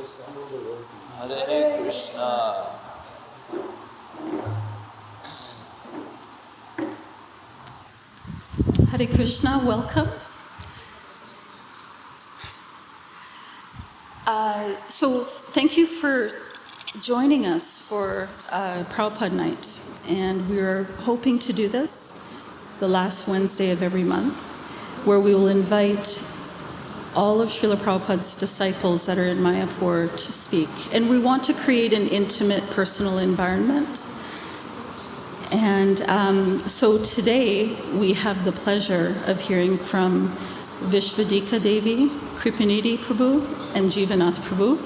Hare Krishna. Hare Krishna, welcome. So thank you for joining us for Prabhupada Night. And we're hoping to do this the last Wednesday of every month, where we will invite all of Srila Prabhupada's disciples that are in Mayapur to speak. And we want to create an intimate, personal environment. And so today we have the pleasure of hearing from Vishvadhika Devi, Kripanidhi Prabhu, and Jivanath Prabhu.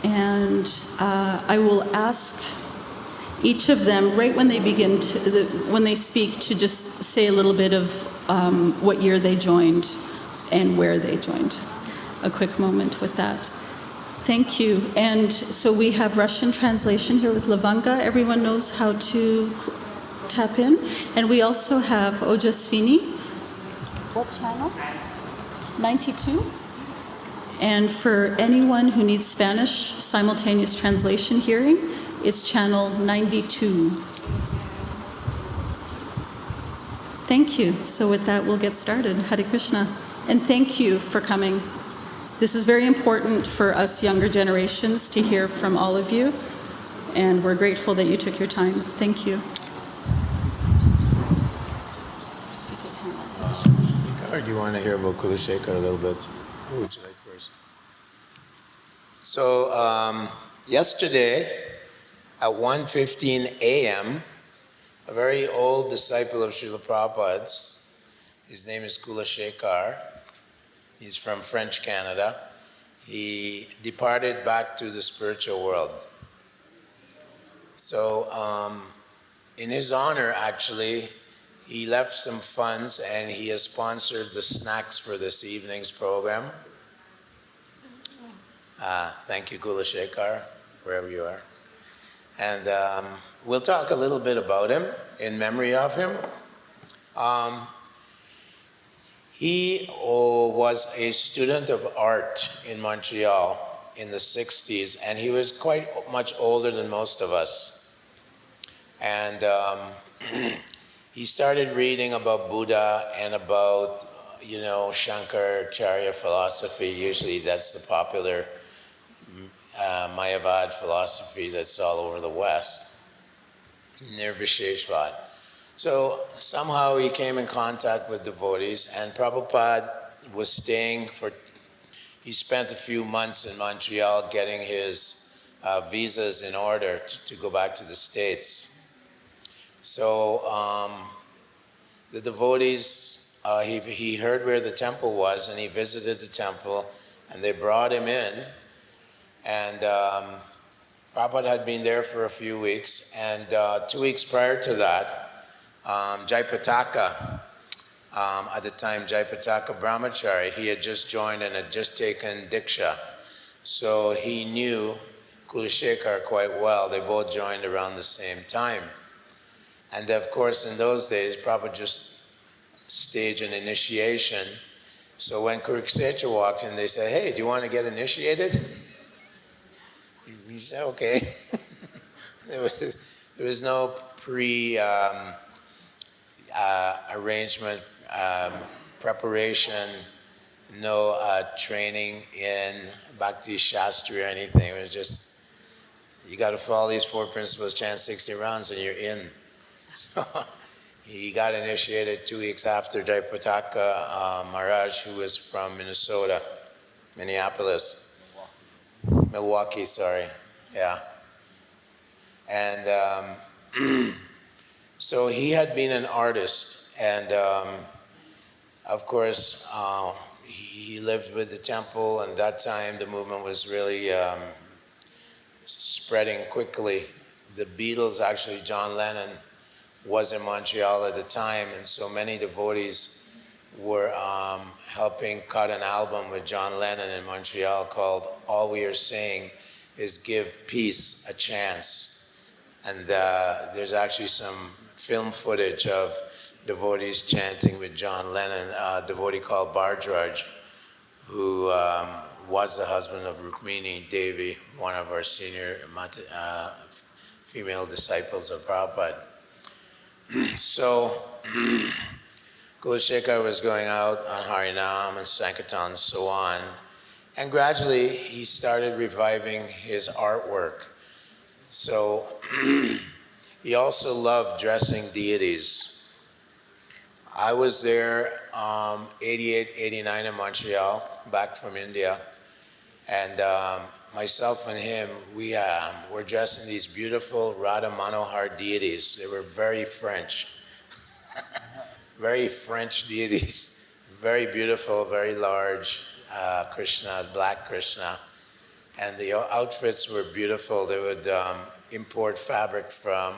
And I will ask each of them, right when they begin, when they speak, to just say a little bit of what year they joined and where they joined. A quick moment with that. Thank you. And so we have Russian translation here with Lavanga. Everyone knows how to tap in. And we also have Ojasvini. What channel? 92. And for anyone who needs Spanish simultaneous translation hearing, it's channel 92. Thank you. So with that, we'll get started. Hare Krishna. And thank you for coming. This is very important for us younger generations to hear from all of you. And we're grateful that you took your time. Thank you. Or do you want to hear about Kulashekar a little bit? Who would you like first? So yesterday at 1:15 a.m., a very old disciple of Srila Prabhupada's, his name is Kulashekar, he's from French Canada, he departed back to the spiritual world. So in his honor, actually, he left some funds and he has sponsored the snacks for this evening's program. Thank you, Kulashekar, wherever you are. And we'll talk a little bit about him, in memory of him. He was a student of art in Montreal in the 60s, and he was quite much older than most of us. And he started reading about Buddha and about, Shankaracharya philosophy. Usually that's the popular Mayavad philosophy that's all over the West, Nirvisheshvad. So somehow he came in contact with devotees, and Prabhupada was he spent a few months in Montreal getting his visas in order to go back to the States. So the devotees, he heard where the temple was, and he visited the temple, and they brought him in. And Prabhupada had been there for a few weeks, and 2 weeks prior to that, Jayapataka, at the time Jayapataka Brahmachari, he had just joined and had just taken Diksha. So he knew Kulashekar quite well. They both joined around the same time. And of course, in those days, Prabhupada just staged an initiation. So when Kurukshetra walked in, they said, "Hey, do you want to get initiated?" He said, "Okay." There was no arrangement, preparation, no training in Bhakti Shastri or anything. It was just, you got to follow these 4 principles, chant 60 rounds, and you're in. So he got initiated 2 weeks after Jayapataka Maharaj, who was from Milwaukee, sorry, yeah. And so he had been an artist, and of course he lived with the temple, and that time the movement was really spreading quickly. The Beatles, actually, John Lennon was in Montreal at the time, and so many devotees were helping cut an album with John Lennon in Montreal called All We Are Saying Is Give Peace a Chance. And there's actually some film footage of devotees chanting with John Lennon, a devotee called Bhardraj, who was the husband of Rukmini Devi, one of our senior female disciples of Prabhupada. So Kulashekar was going out on Harinam and Sankirtan and so on, and gradually he started reviving his artwork. So he also loved dressing deities. I was there 88, 89 in Montreal, back from India, and myself and him, we were dressing these beautiful Radha Manohar deities. They were very French. Very French deities, very beautiful, very large, Krishna, black Krishna. And the outfits were beautiful. They would import fabric from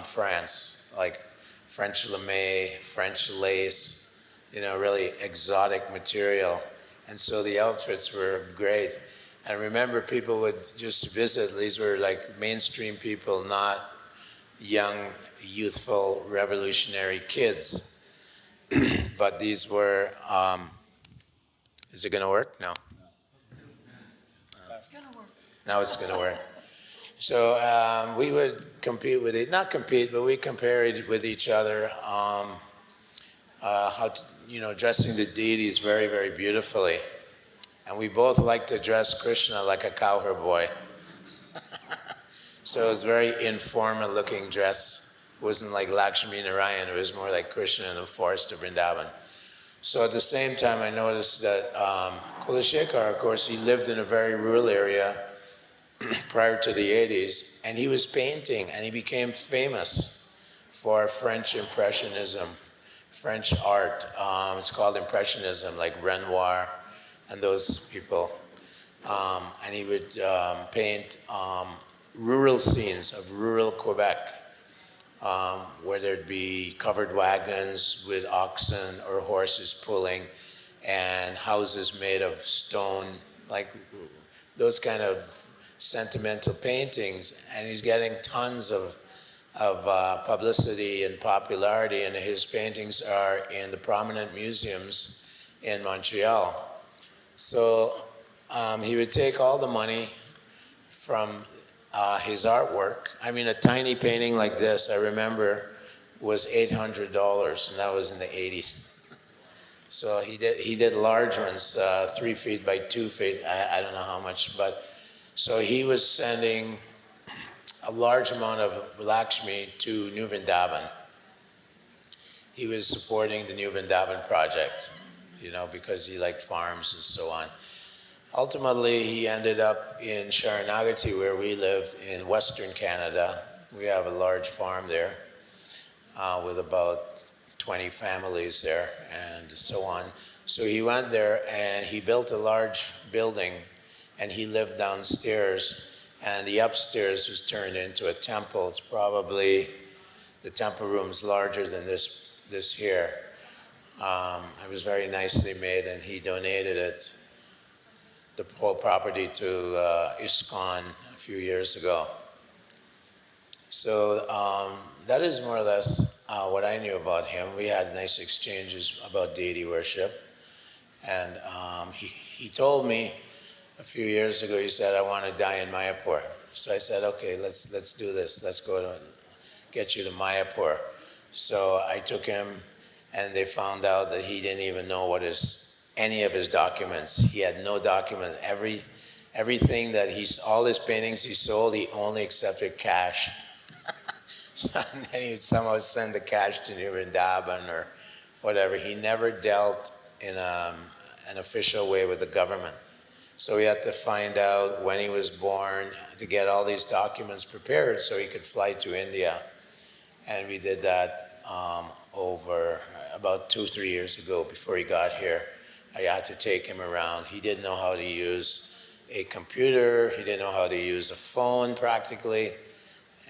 France, like French lame, French lace, really exotic material. And so the outfits were great. And remember, people would just visit. These were like mainstream people, not young, youthful, revolutionary kids. But these were, is it going to work? No. It's gonna work. Now it's going to work. So we would compete with it, not compete, but we compared with each other how to, dressing the deities very, very beautifully. And we both liked to dress Krishna like a cowherd boy. So it was very informal looking dress. It wasn't like Lakshmi Narayan, it was more like Krishna in the forest of Vrindavan. So at the same time, I noticed that Kulashekar, of course, he lived in a very rural area prior to the 80s, and he was painting, and he became famous for French Impressionism, French art. It's called Impressionism, like Renoir and those people. And he would paint rural scenes of rural Quebec, where there'd be covered wagons with oxen or horses pulling, and houses made of stone, like those kind of sentimental paintings. And he's getting tons of publicity and popularity, and his paintings are in the prominent museums in Montreal. So he would take all the money from his artwork. I mean, a tiny painting like this, I remember, was $800, and that was in the 80s. So he did large ones, 3 feet by 2 feet. I don't know how much, but so he was sending a large amount of Lakshmi to New Vrindavan. He was supporting the New Vrindavan project, because he liked farms and so on. Ultimately, he ended up in Sharanagati, where we lived in Western Canada. We have a large farm there with about 20 families there and so on. So he went there and he built a large building, and he lived downstairs, and the upstairs was turned into a temple. It's probably, the temple room's larger than this here. It was very nicely made, and he donated it, the whole property, to ISKCON a few years ago. So that is more or less what I knew about him. We had nice exchanges about deity worship, and he told me a few years ago, he said, I want to die in Mayapur. So I said, okay, let's do this. Let's go to get you to Mayapur. So I took him, and they found out that he didn't even know any of his documents. He had no document. Everything that all his paintings he sold, he only accepted cash. And then he'd somehow send the cash to New Vrindavan or whatever. He never dealt in an official way with the government. So we had to find out when he was born to get all these documents prepared so he could fly to India. And we did that over about 2-3 years ago before he got here. I had to take him around. He didn't know how to use a computer. He didn't know how to use a phone practically.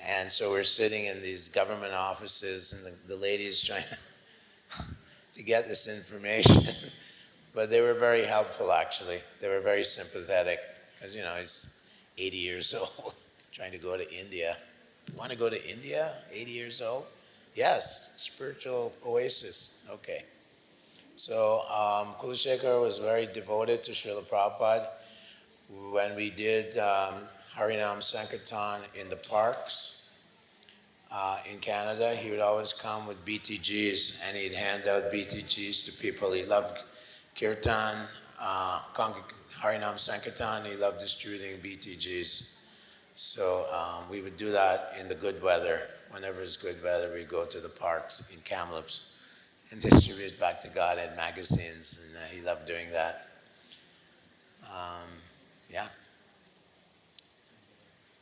And so we're sitting in these government offices, and the ladies trying to get this information. But they were very helpful, actually. They were very sympathetic, because, he's 80 years old, trying to go to India. You want to go to India, 80 years old? Yes, spiritual oasis. Okay. So Kulashekar was very devoted to Srila Prabhupada. When we did Harinam Sankirtan in the parks in Canada, he would always come with BTGs and he'd hand out BTGs to people. He loved Kirtan, Harinam Sankirtan, he loved distributing BTGs. So we would do that in the good weather. Whenever it's good weather, we go to the parks in Kamloops and distribute back to God in magazines, and he loved doing that. Yeah.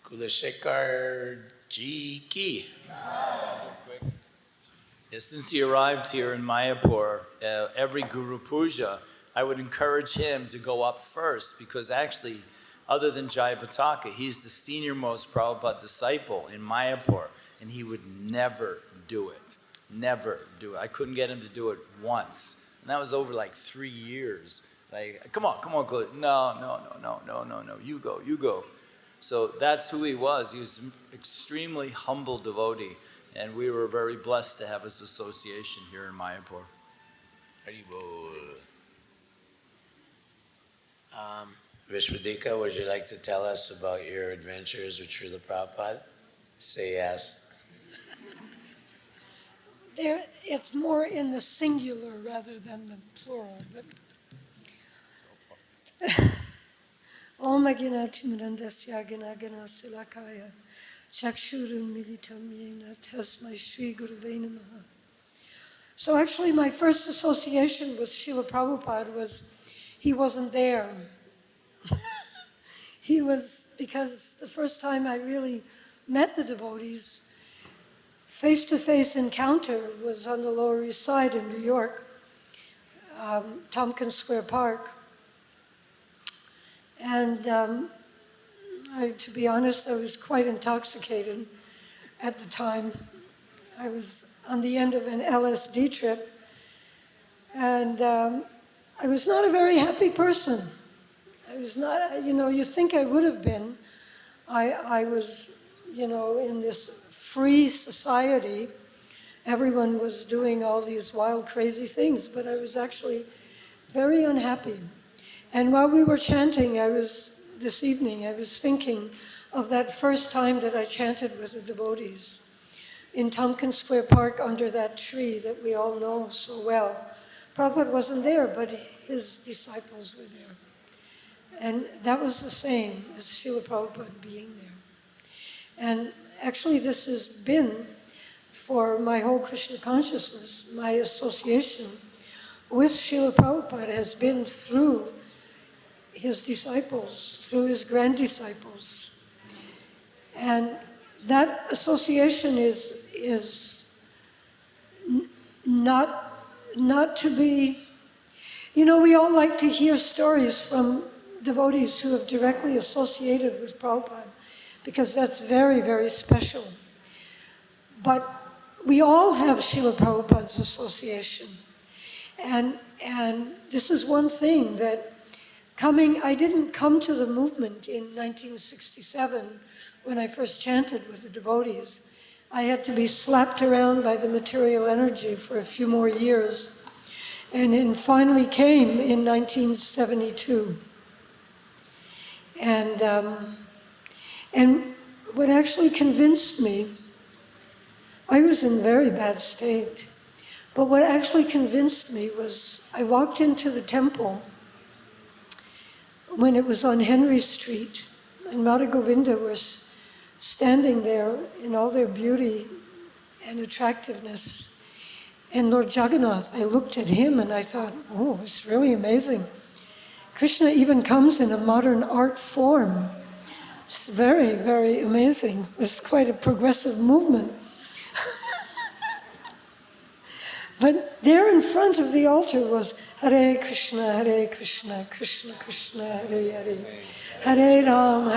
Kulashekar Ji Ki. Yeah, since he arrived here in Mayapur, every Guru Puja, I would encourage him to go up first, because actually, other than Jivanath, he's the senior-most Prabhupada disciple in Mayapur, and he would never do it. Never do it. I couldn't get him to do it once. And that was over like 3 years. Like, come on, go. No, you go. So that's who he was. He was an extremely humble devotee, and we were very blessed to have his association here in Mayapur. Vishvadhika, would you like to tell us about your adventures with Srila Prabhupada? Say yes. It's more in the singular rather than the plural. Om Aginatimurandasya Ganagana Silakaya Chakshurum Militam Yena Tasmai Shri Guruve Namaha. So actually my first association with Srila Prabhupada was, he wasn't there. He was, because the first time I really met the devotees, face-to-face encounter was on the Lower East Side in New York, Tompkins Square Park. And to be honest, I was quite intoxicated at the time. I was on the end of an LSD trip, and I was not a very happy person. I was not, you'd think I would have been. I was, in this free society. Everyone was doing all these wild, crazy things, but I was actually very unhappy. And while we were chanting, this evening, I was thinking of that first time that I chanted with the devotees in Tompkins Square Park under that tree that we all know so well. Prabhupada wasn't there, but his disciples were there. And that was the same as Srila Prabhupada being there. And actually, this has been, for my whole Krishna consciousness, my association with Srila Prabhupada has been through his disciples, through his grand disciples. And that association is not to be, we all like to hear stories from devotees who have directly associated with Prabhupada, because that's very, very special. But we all have Srila Prabhupada's association. And this is one thing that I didn't come to the movement in 1967 when I first chanted with the devotees. I had to be slapped around by the material energy for a few more years. And it finally came in 1972. And what actually convinced me, I was in a very bad state, but what actually convinced me was I walked into the temple when it was on Henry Street, and Radha Govinda was standing there in all their beauty and attractiveness. And Lord Jagannath, I looked at him and I thought, oh, it's really amazing. Krishna even comes in a modern art form. It's very, very amazing. It's quite a progressive movement. But there in front of the altar was Hare Krishna, Krishna Krishna, Hare Hare. Hare Ram,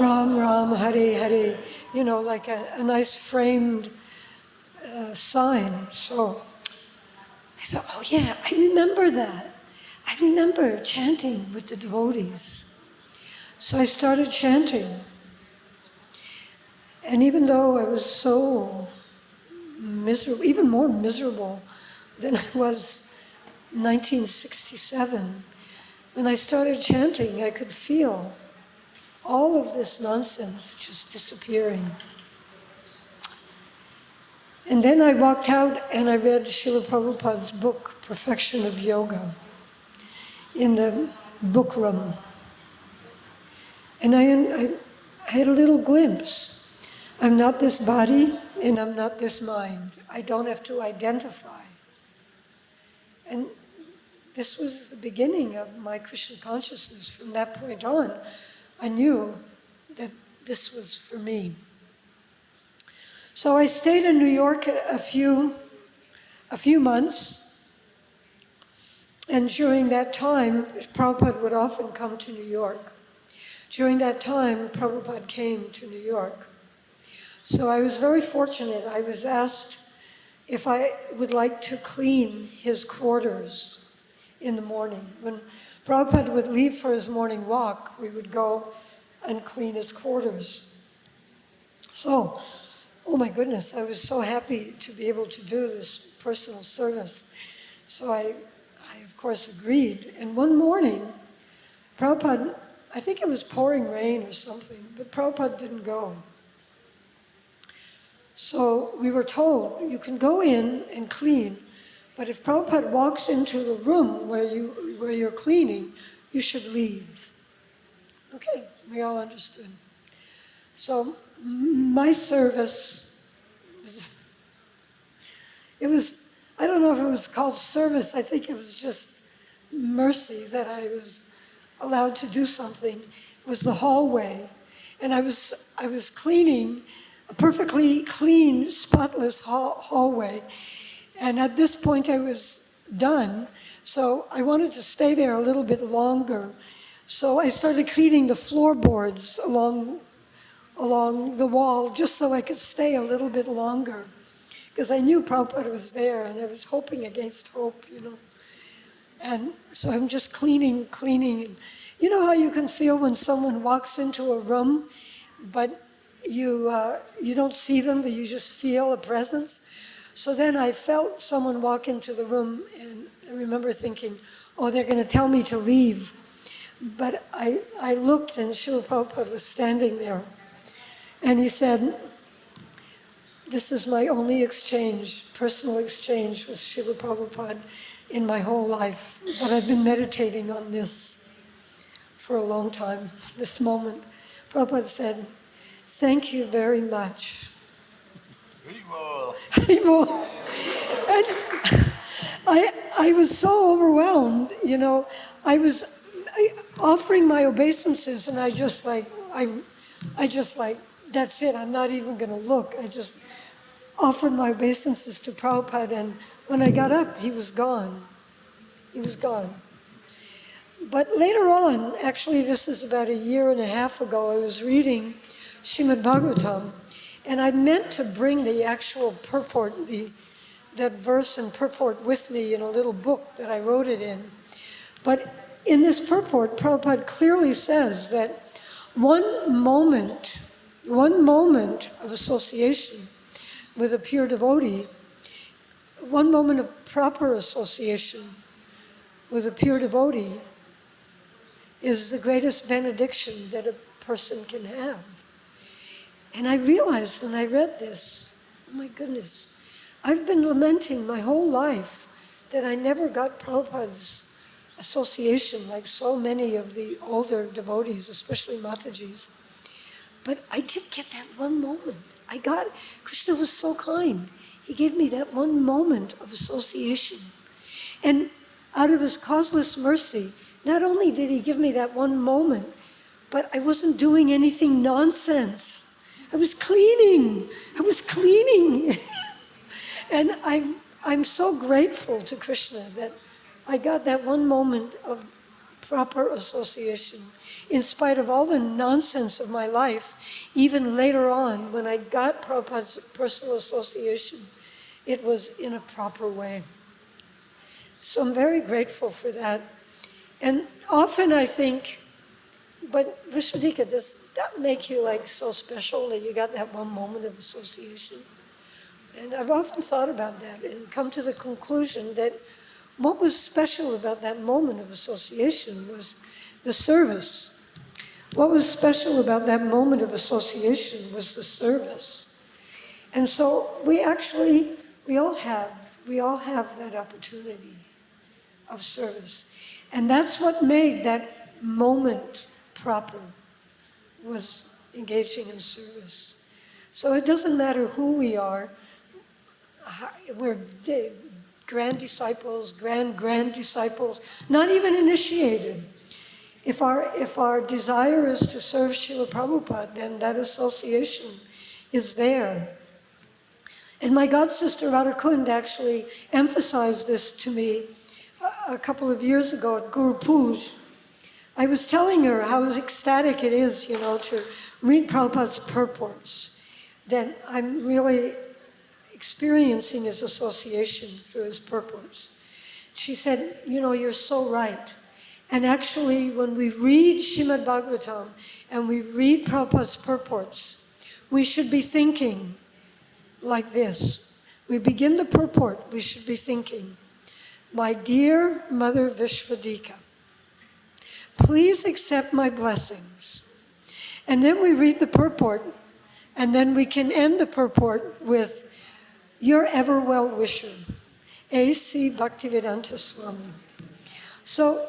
Ram Ram, Hare Hare. Like a nice framed sign. So I thought, oh yeah, I remember that. I remember chanting with the devotees. So I started chanting. And even though I was so miserable, even more miserable than I was 1967, when I started chanting, I could feel all of this nonsense just disappearing. And then I walked out and I read Srila Prabhupada's book, Perfection of Yoga, in the book room. And I had a little glimpse. I'm not this body and I'm not this mind. I don't have to identify. And this was the beginning of my Krishna consciousness. From that point on, I knew that this was for me. So I stayed in New York a few months, and during that time, Prabhupada would often come to New York. During that time, Prabhupada came to New York. So I was very fortunate. I was asked if I would like to clean his quarters in the morning. When Prabhupada would leave for his morning walk, we would go and clean his quarters. So, oh my goodness, I was so happy to be able to do this personal service. So I of course agreed. And one morning, Prabhupada, I think it was pouring rain or something, but Prabhupada didn't go. So we were told, you can go in and clean, but if Prabhupada walks into the room where you're cleaning, you should leave. Okay, we all understood. So my service, it was, I don't know if it was called service, I think it was just mercy that I was allowed to do something. It was the hallway, and I was cleaning a perfectly clean, spotless hallway. And at this point I was done, so I wanted to stay there a little bit longer. So I started cleaning the floorboards along the wall just so I could stay a little bit longer. Because I knew Prabhupada was there and I was hoping against hope, you know. And so I'm just cleaning. You know how you can feel when someone walks into a room, but you don't see them, but you just feel a presence? So then I felt someone walk into the room, and I remember thinking, oh, they're going to tell me to leave. But I looked, and Srila Prabhupada was standing there. And he said, this is my only exchange, personal exchange with Srila Prabhupada in my whole life. But I've been meditating on this for a long time, this moment. Prabhupada said, thank you very much. Haribol. And I was so overwhelmed, you know. I was offering my obeisances, and I just like, that's it, I'm not even going to look. I just offered my obeisances to Prabhupada, and when I got up, he was gone. He was gone. But later on, actually this is about a year and a half ago, I was reading Srimad Bhagavatam, and I meant to bring the actual purport, that verse and purport with me in a little book that I wrote it in. But in this purport, Prabhupada clearly says that one moment of association with a pure devotee, one moment of proper association with a pure devotee is the greatest benediction that a person can have. And I realized when I read this, oh my goodness, I've been lamenting my whole life that I never got Prabhupada's association like so many of the older devotees, especially Mataji's. But I did get that one moment. Krishna was so kind. He gave me that one moment of association. And out of his causeless mercy, not only did he give me that one moment, but I wasn't doing anything nonsense. I was cleaning. And I'm so grateful to Krishna that I got that one moment of proper association. In spite of all the nonsense of my life, even later on, when I got Prabhupada's personal association, it was in a proper way. So I'm very grateful for that. And often I think, but Vishvadhika, does that make you like so special that you got that one moment of association? And I've often thought about that and come to the conclusion that what was special about that moment of association was the service. What was special about that moment of association was the service. And so we all have that opportunity of service. And that's what made that moment proper, was engaging in service. So it doesn't matter who we are. We're grand disciples, grand disciples, not even initiated. If our desire is to serve Srila Prabhupada, then that association is there. And my god sister Radhakund actually emphasized this to me a couple of years ago at Guru Puj. I was telling her how ecstatic it is, to read Prabhupada's purports. That I'm really experiencing his association through his purports. She said, you're so right. And actually, when we read Srimad Bhagavatam and we read Prabhupada's purports, we should be thinking like this. We begin the purport, we should be thinking, my dear Mother Vishvadhika, please accept my blessings. And then we read the purport, and then we can end the purport with, your ever well-wisher, A.C. Bhaktivedanta Swami. So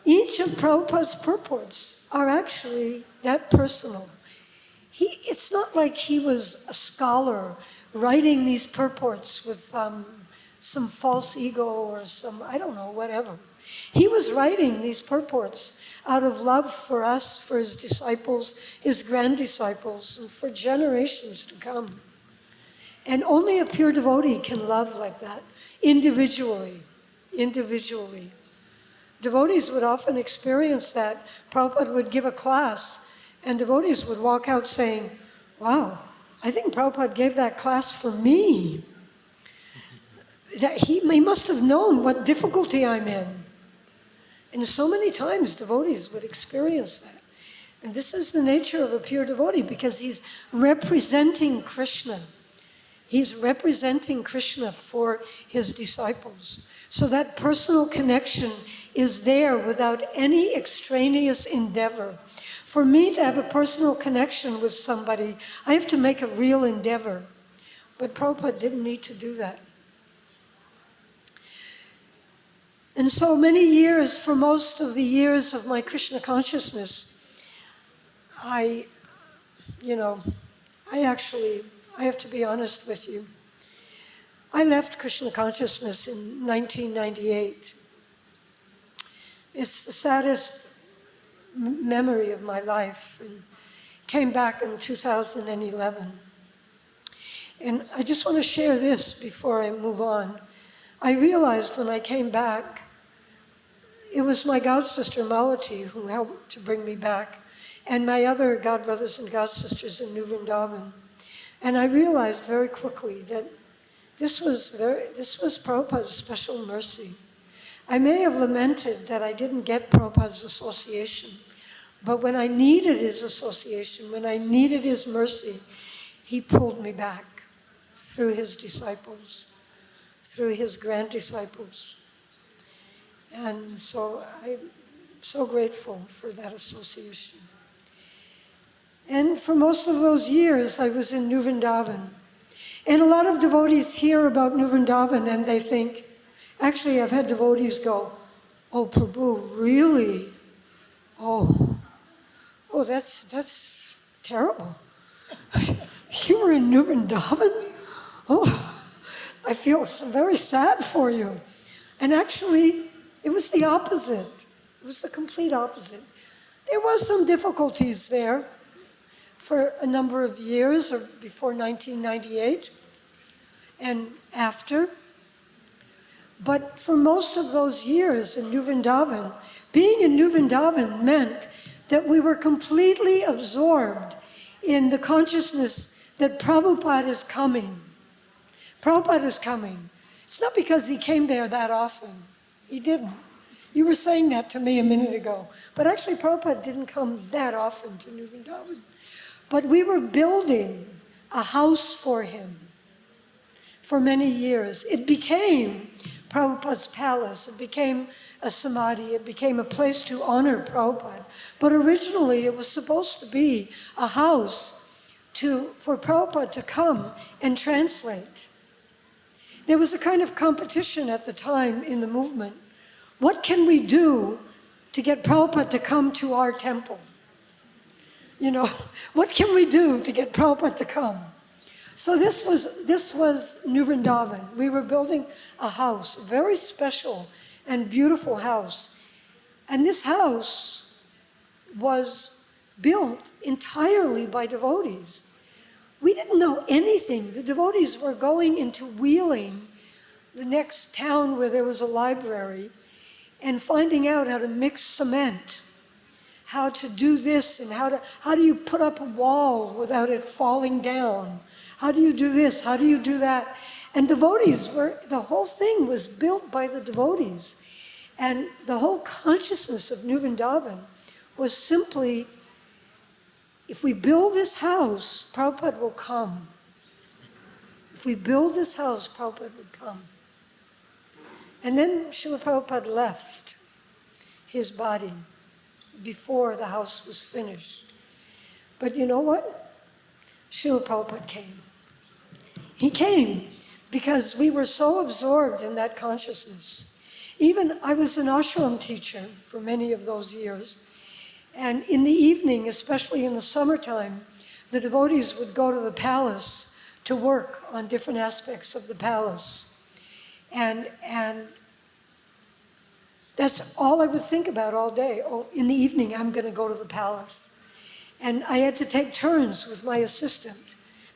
each of Prabhupada's purports are actually that personal. It's not like he was a scholar writing these purports with some false ego or some, I don't know, whatever. He was writing these purports out of love for us, for his disciples, his grand disciples, and for generations to come. And only a pure devotee can love like that, individually. Devotees would often experience that. Prabhupada would give a class, and devotees would walk out saying, wow, I think Prabhupada gave that class for me. That he must have known what difficulty I'm in. And so many times devotees would experience that. And this is the nature of a pure devotee, because he's representing Krishna. He's representing Krishna for his disciples. So that personal connection is there without any extraneous endeavor. For me to have a personal connection with somebody, I have to make a real endeavor. But Prabhupada didn't need to do that. And so many years, for most of the years of my Krishna consciousness, I have to be honest with you. I left Krishna consciousness in 1998. It's the saddest memory of my life, and came back in 2011. And I just want to share this before I move on. I realized when I came back, it was my god sister Malati who helped to bring me back, and my other god brothers and god sisters in New Vrindavan. And I realized very quickly that this was Prabhupada's special mercy. I may have lamented that I didn't get Prabhupada's association, but when I needed his association, when I needed his mercy, he pulled me back through his disciples, through his grand disciples. And so I'm so grateful for that association. And for most of those years, I was in New Vrindavan. And a lot of devotees hear about New Vrindavan and they think, actually I've had devotees go, oh, Prabhu, really? Oh, that's terrible. You were in New Vrindavan? Oh, I feel very sad for you. And actually, it was the opposite. It was the complete opposite. There was some difficulties there for a number of years, or before 1998 and after. But for most of those years in New Vrindavan, being in New Vrindavan meant that we were completely absorbed in the consciousness that Prabhupada is coming. Prabhupada is coming. It's not because he came there that often. He didn't. You were saying that to me a minute ago. But actually, Prabhupada didn't come that often to New Vrindavan. But we were building a house for him for many years. It became Prabhupada's palace. It became a samadhi. It became a place to honor Prabhupada. But originally it was supposed to be a house for Prabhupada to come and translate. There was a kind of competition at the time in the movement. What can we do to get Prabhupada to come to our temple? You know, what can we do to get Prabhupada to come? So this was New Vrindavan. We were building a house, a very special and beautiful house. And this house was built entirely by devotees. We didn't know anything. The devotees were going into Wheeling, the next town where there was a library, and finding out how to mix cement, how to do this, and how do you put up a wall without it falling down? How do you do this? How do you do that? And the whole thing was built by the devotees. And the whole consciousness of New Vrindavan was simply, if we build this house, Prabhupada will come. If we build this house, Prabhupada would come. And then Srila Prabhupada left his body before the house was finished. But you know what? Srila Prabhupada came. He came because we were so absorbed in that consciousness. Even I was an ashram teacher for many of those years. And in the evening, especially in the summertime, the devotees would go to the palace to work on different aspects of the palace. And that's all I would think about all day. Oh, in the evening, I'm going to go to the palace. And I had to take turns with my assistant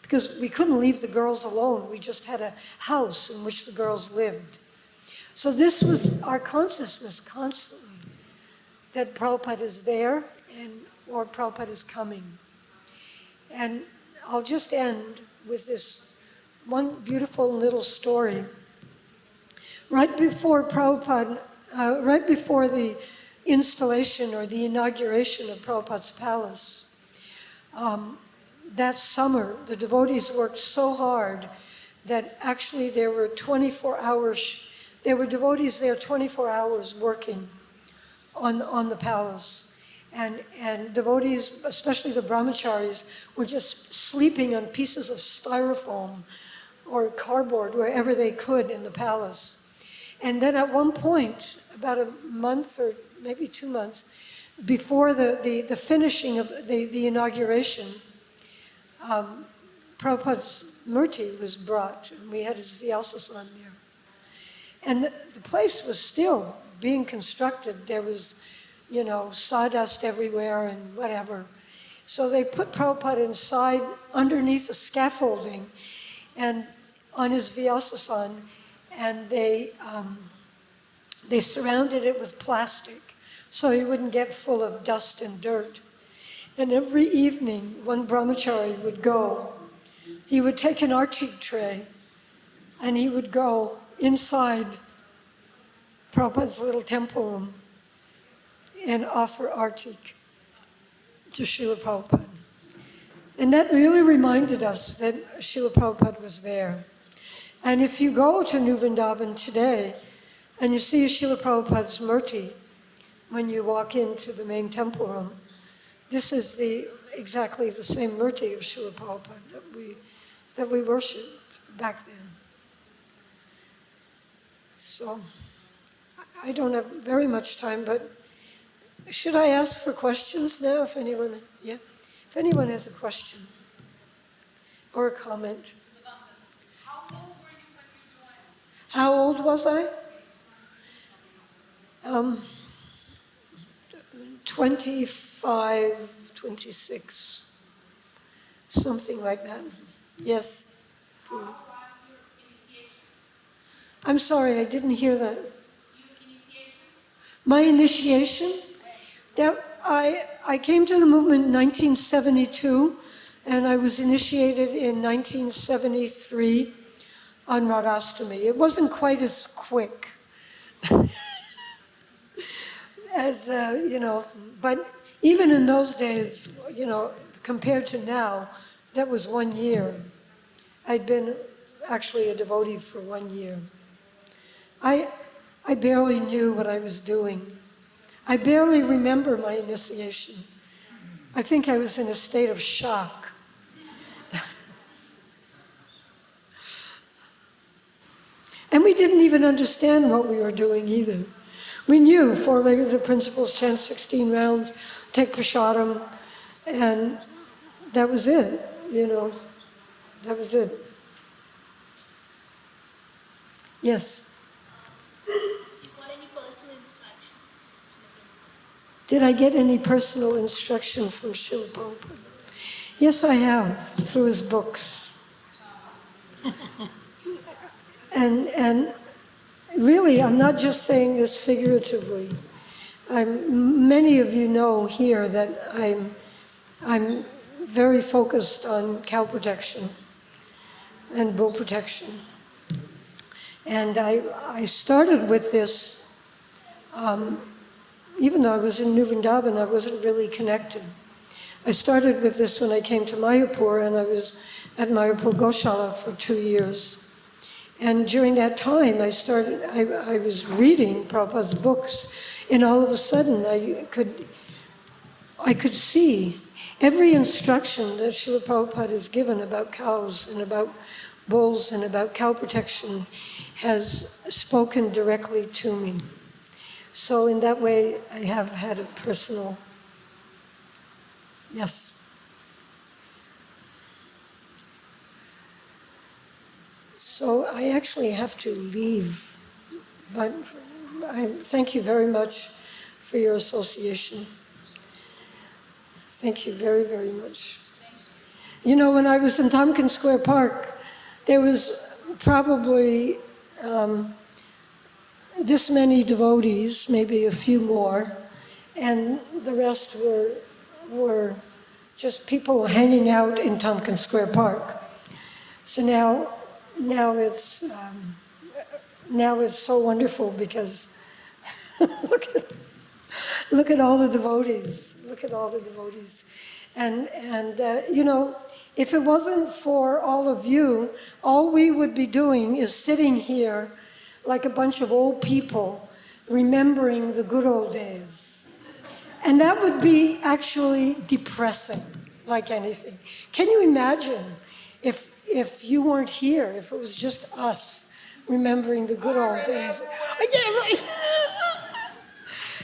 because we couldn't leave the girls alone. We just had a house in which the girls lived. So this was our consciousness constantly, that Prabhupada is there or Prabhupada is coming. And I'll just end with this one beautiful little story. Right before the installation or the inauguration of Prabhupada's palace, that summer, the devotees worked so hard that actually there were devotees there 24 hours working on the palace. And devotees, especially the brahmacharis, were just sleeping on pieces of styrofoam or cardboard wherever they could in the palace. And then at one point, about a month or maybe 2 months before the finishing of the inauguration, Prabhupada's murti was brought, and we had his Vyasasan there. And the place was still being constructed. There was, sawdust everywhere and whatever. So they put Prabhupada inside, underneath a scaffolding, and on his Vyasasan, and they surrounded it with plastic so he wouldn't get full of dust and dirt. And every evening, one brahmachari would go. He would take an artik tray, and he would go inside Prabhupada's little temple room and offer artik to Srila Prabhupada. And that really reminded us that Srila Prabhupada was there. And if you go to New Vrindavan today, and you see Srila Prabhupada's murti when you walk into the main temple room, this is exactly the same murti of Srila Prabhupada that we worshipped back then. So I don't have very much time, but should I ask for questions now? If anyone has a question or a comment. How old were you when you joined? How old was I? 25, 26, something like that. Yes. How about your initiation? I'm sorry, I didn't hear that. Your initiation? My initiation? I came to the movement in 1972, and I was initiated in 1973 on Radhastami. It wasn't quite as quick as, but even in those days, compared to now, that was 1 year. I'd been actually a devotee for 1 year. I barely knew what I was doing. I barely remember my initiation. I think I was in a state of shock. And we didn't even understand what we were doing either. We knew four regular principles, chant 16 rounds, take prasadam, and that was it, that was it. Yes? You got any personal instruction? Did I get any personal instruction from Srila Prabhupada? Yes, I have, through his books. And really, I'm not just saying this figuratively. Many of you know here that I'm very focused on cow protection and bull protection. And I started with this, even though I was in New Vrindavan, I wasn't really connected. I started with this when I came to Mayapur, and I was at Mayapur Goshala for 2 years. And during that time, I was reading Prabhupada's books, and all of a sudden I could see every instruction that Srila Prabhupada has given about cows and about bulls and about cow protection has spoken directly to me. So in that way, I have had a personal, yes. So I actually have to leave, but I thank you very much for your association. Thank you very, very much. You know, when I was in Tompkins Square Park, there was probably this many devotees, maybe a few more, and the rest were just people hanging out in Tompkins Square Park. So now it's so wonderful because look at all the devotees. Look at all the devotees, and you know, if it wasn't for all of you, all we would be doing is sitting here like a bunch of old people remembering the good old days. And that would be actually depressing, like anything. Can you imagine if you weren't here, if it was just us remembering the good old days? Yeah, right.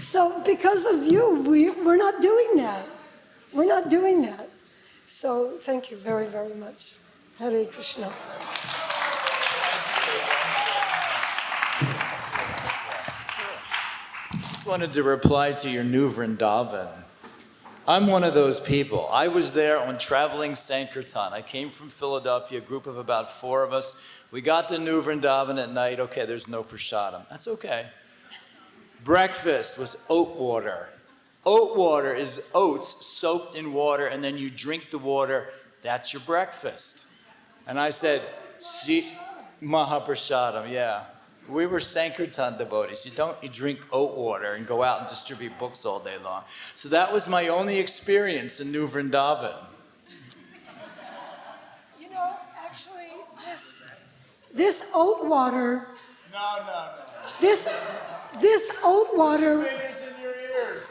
So because of you, we're not doing that. We're not doing that. So thank you very, very much. Hare Krishna. Just wanted to reply to your New Vrindavan. I'm one of those people. I was there on traveling Sankirtan. I came from Philadelphia, a group of about 4 of us. We got to New Vrindavan at night. Okay, there's no prasadam. That's okay. Breakfast was oat water. Oat water is oats soaked in water, and then you drink the water. That's your breakfast. And I said, see, Mahaprasadam, yeah. We were Sankirtan devotees. You drink oat water and go out and distribute books all day long. So that was my only experience in New Vrindavan. You know, actually, this oat water. No. This oat water. Fingers in your ears.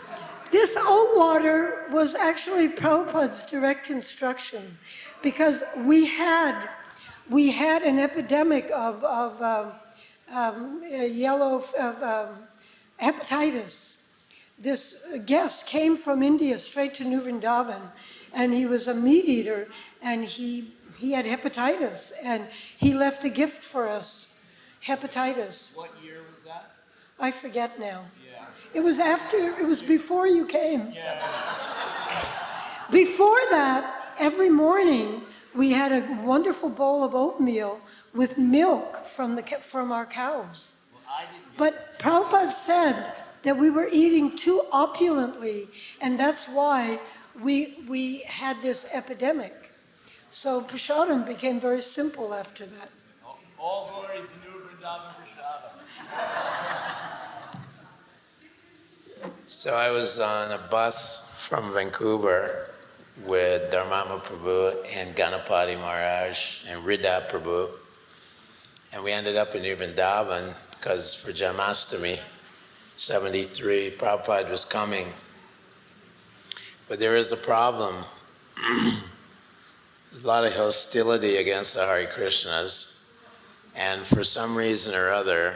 This oat water was actually Prabhupada's direct instruction, because we had an epidemic of hepatitis. This guest came from India straight to New Vrindavan, and he was a meat eater, and he had hepatitis, and he left a gift for us, hepatitis. What year was that? I forget now. Yeah. It was before you came. Yeah. Before that, every morning, we had a wonderful bowl of oatmeal with milk from our cows. But Prabhupada said that we were eating too opulently, and that's why we had this epidemic. So prasadam became very simple after that. All glories to New Vrindavan Prasadam. So I was on a bus from Vancouver with Dharmama Prabhu and Ganapati Maharaj and Rida Prabhu. And we ended up in Vrindavan. because for Janmashtami, 73, Prabhupada was coming. But there is a problem. There's a lot of hostility against the Hare Krishnas, and for some reason or other,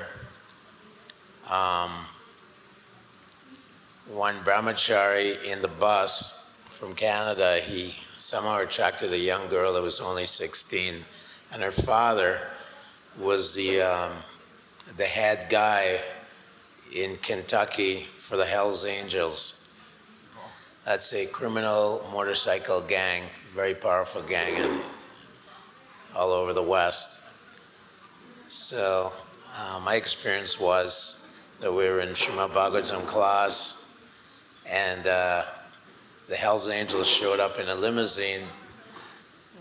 one brahmachari in the bus from Canada, he somehow attracted a young girl that was only 16, and her father was the head guy in Kentucky for the Hells Angels. That's a criminal motorcycle gang, very powerful gang all over the West. So my experience was that we were in Srimad Bhagavatam class, and the Hells Angels showed up in a limousine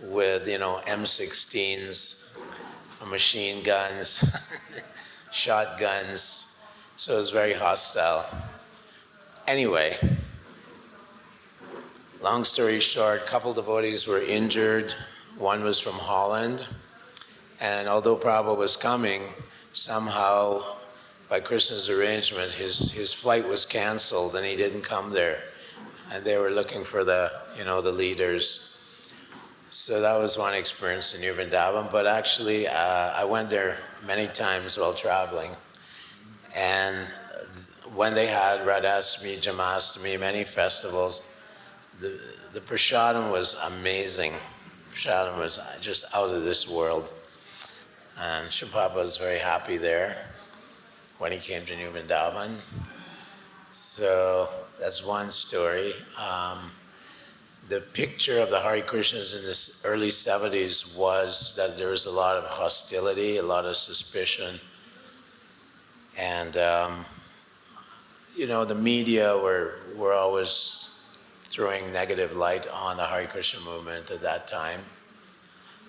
with, M16s, machine guns, shotguns. So it was very hostile. Anyway, long story short, a couple devotees were injured. One was from Holland. And although Prabhupada was coming, somehow, by Krishna's arrangement, his flight was canceled and he didn't come there. And they were looking for the leaders. So that was one experience in New Vrindavan. But actually, I went there many times while traveling. And when they had Radhastami, Janmashtami, many festivals, the prasadam was amazing. Prasadam was just out of this world. And Srila Prabhupada was very happy there when he came to New Vrindavan. So that's one story. The picture of the Hare Krishnas in the early 70s was that there was a lot of hostility, a lot of suspicion. And, the media were always throwing negative light on the Hare Krishna movement at that time.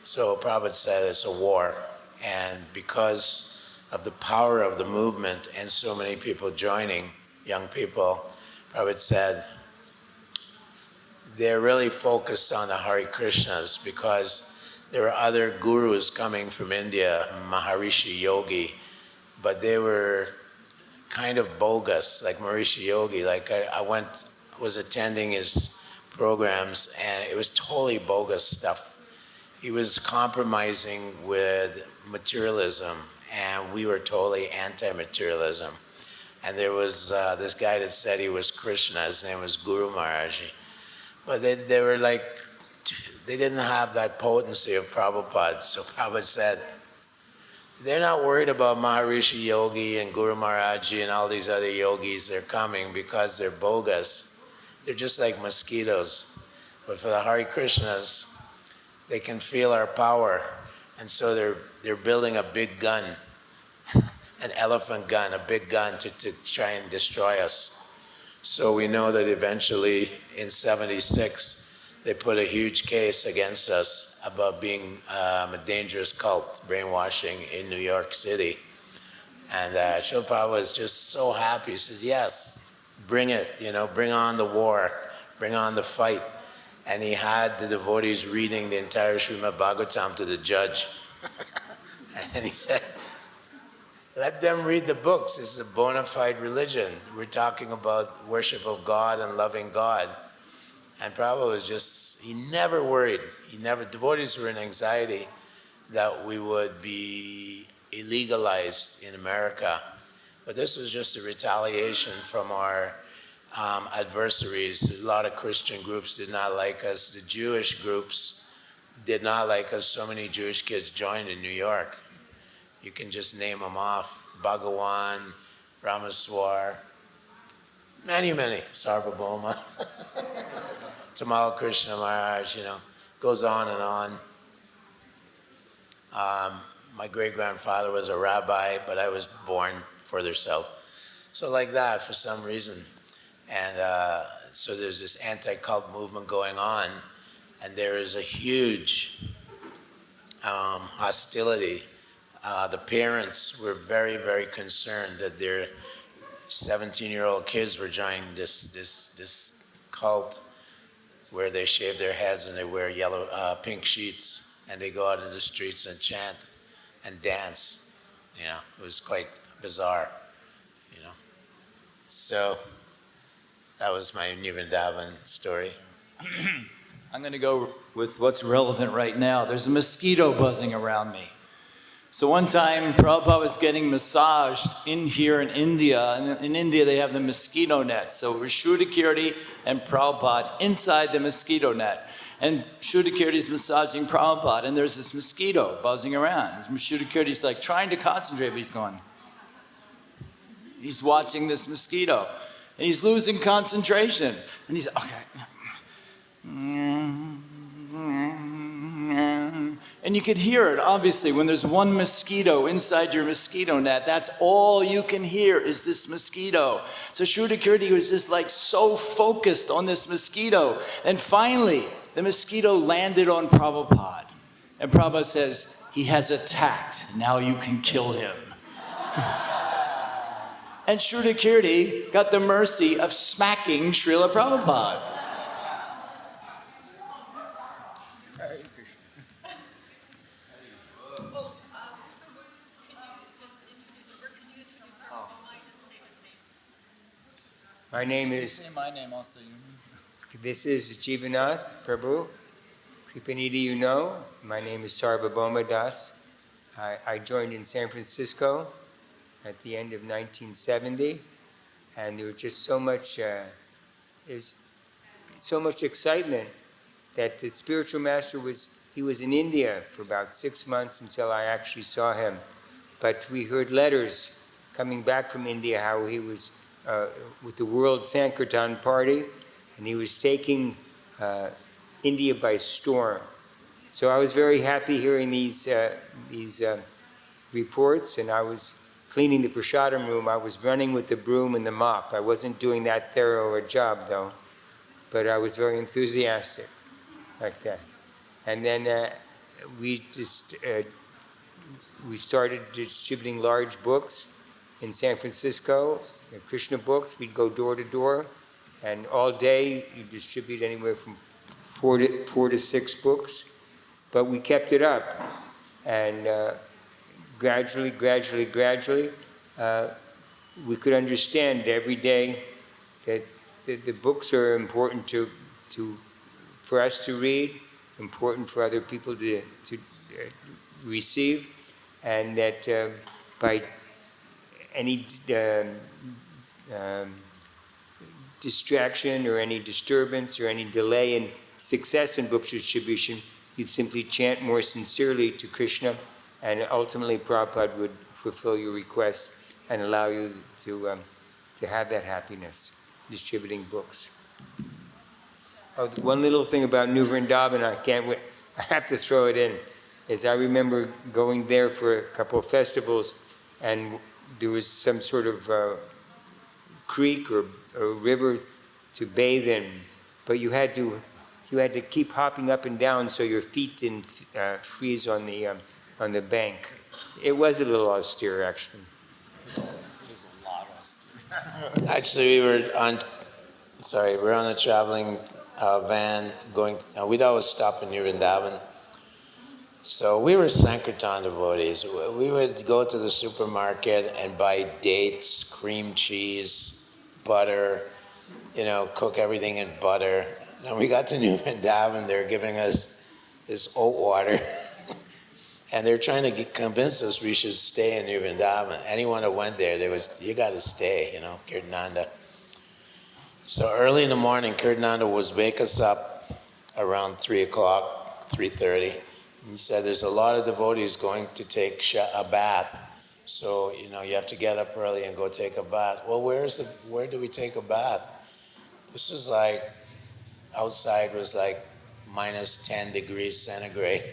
So Prabhupada said it's a war. And because of the power of the movement and so many people joining, young people, Prabhupada said, they're really focused on the Hare Krishnas because there were other gurus coming from India, Maharishi Yogi, but they were kind of bogus, like Maharishi Yogi. Like I was attending his programs and it was totally bogus stuff. He was compromising with materialism and we were totally anti-materialism. And there was this guy that said he was Krishna, his name was Guru Maharaji. But they were like, they didn't have that potency of Prabhupada. So Prabhupada said, they're not worried about Maharishi Yogi and Guru Maharaji and all these other yogis. They're coming because they're bogus. They're just like mosquitoes. But for the Hare Krishnas, they can feel our power. And so they're building a big gun, an elephant gun, a big gun to try and destroy us. So we know that eventually in 76, they put a huge case against us about being a dangerous cult, brainwashing in New York City. And Srila Prabhupada was just so happy. He says, yes, bring it, bring on the war, bring on the fight. And he had the devotees reading the entire Srimad Bhagavatam to the judge. And he said, let them read the books. It's a bona fide religion. We're talking about worship of God and loving God. And Prabhupada was just, he never worried. Devotees were in anxiety that we would be illegalized in America. But this was just a retaliation from our adversaries. A lot of Christian groups did not like us. The Jewish groups did not like us. So many Jewish kids joined in New York. You can just name them off. Bhagawan, Ramaswar, many, Sarvabhauma, Tamal Krishna Maharaj, goes on and on. My great-grandfather was a rabbi, but I was born further south. So like that, for some reason. And so there's this anti-cult movement going on, and there is a huge hostility. The parents were very, very concerned that their 17-year-old kids were joining this cult where they shave their heads and they wear pink sheets and they go out in the streets and chant and dance. It was quite bizarre, you know. So that was my New Vrindavan story. I'm going to go with what's relevant right now. There's a mosquito buzzing around me. So one time, Prabhupada was getting massaged in here in India. And in India, they have the mosquito net. So it was Sridham and Prabhupada inside the mosquito net. And Sridham is massaging Prabhupada, and there's this mosquito buzzing around. Sridham like trying to concentrate, but he's going. He's watching this mosquito, and he's losing concentration. And he's, okay. And you could hear it, obviously, when there's one mosquito inside your mosquito net, that's all you can hear is this mosquito. So Sridham was just like so focused on this mosquito. And finally, the mosquito landed on Prabhupada. And Prabhupada says, he has attacked, now you can kill him. And Sridham got the mercy of smacking Srila Prabhupada. My name is, Say my name also. this is Jivanath, Prabhu. Kripanidhi, you know. My name is Sarvabhauma Das. I joined in San Francisco at the end of 1970, and there was just so much excitement that the spiritual master he was in India for about 6 months until I actually saw him. But we heard letters coming back from India how he was with the World Sankirtan Party, and he was taking India by storm. So I was very happy hearing these reports, and I was cleaning the prasadam room. I was running with the broom and the mop. I wasn't doing that thorough a job, though, but I was very enthusiastic like that. And then we started distributing large books in San Francisco, Krishna books. We'd go door to door, and all day you distribute anywhere from four to six books. But we kept it up, and gradually, we could understand every day that the books are important for us to read, important for other people to receive, and that by any distraction or any disturbance or any delay in success in book distribution, you'd simply chant more sincerely to Krishna, and ultimately Prabhupada would fulfill your request and allow you to have that happiness, distributing books. Oh, one little thing about New Vrindavan, I have to throw it in, is I remember going there for a couple of festivals, and there was some sort of creek or river to bathe in, but you had to keep hopping up and down so your feet didn't freeze on the bank. It was a little austere, actually. It was a lot austere. Actually, we're on a traveling van going. We'd always stop in New Vrindavan. So we were Sankirtan devotees. We would go to the supermarket and buy dates, cream cheese, butter, cook everything in butter. And we got to New Vrindavan, they're giving us this oat water. And they're trying to convince us we should stay in New Vrindavan. Anyone who went there, you got to stay, Kirtananda. So early in the morning, Kirtananda would wake us up around 3 o'clock, 3:30. He said, there's a lot of devotees going to take a bath. So, you have to get up early and go take a bath. Well, where do we take a bath? This was like, outside was like minus 10 degrees centigrade.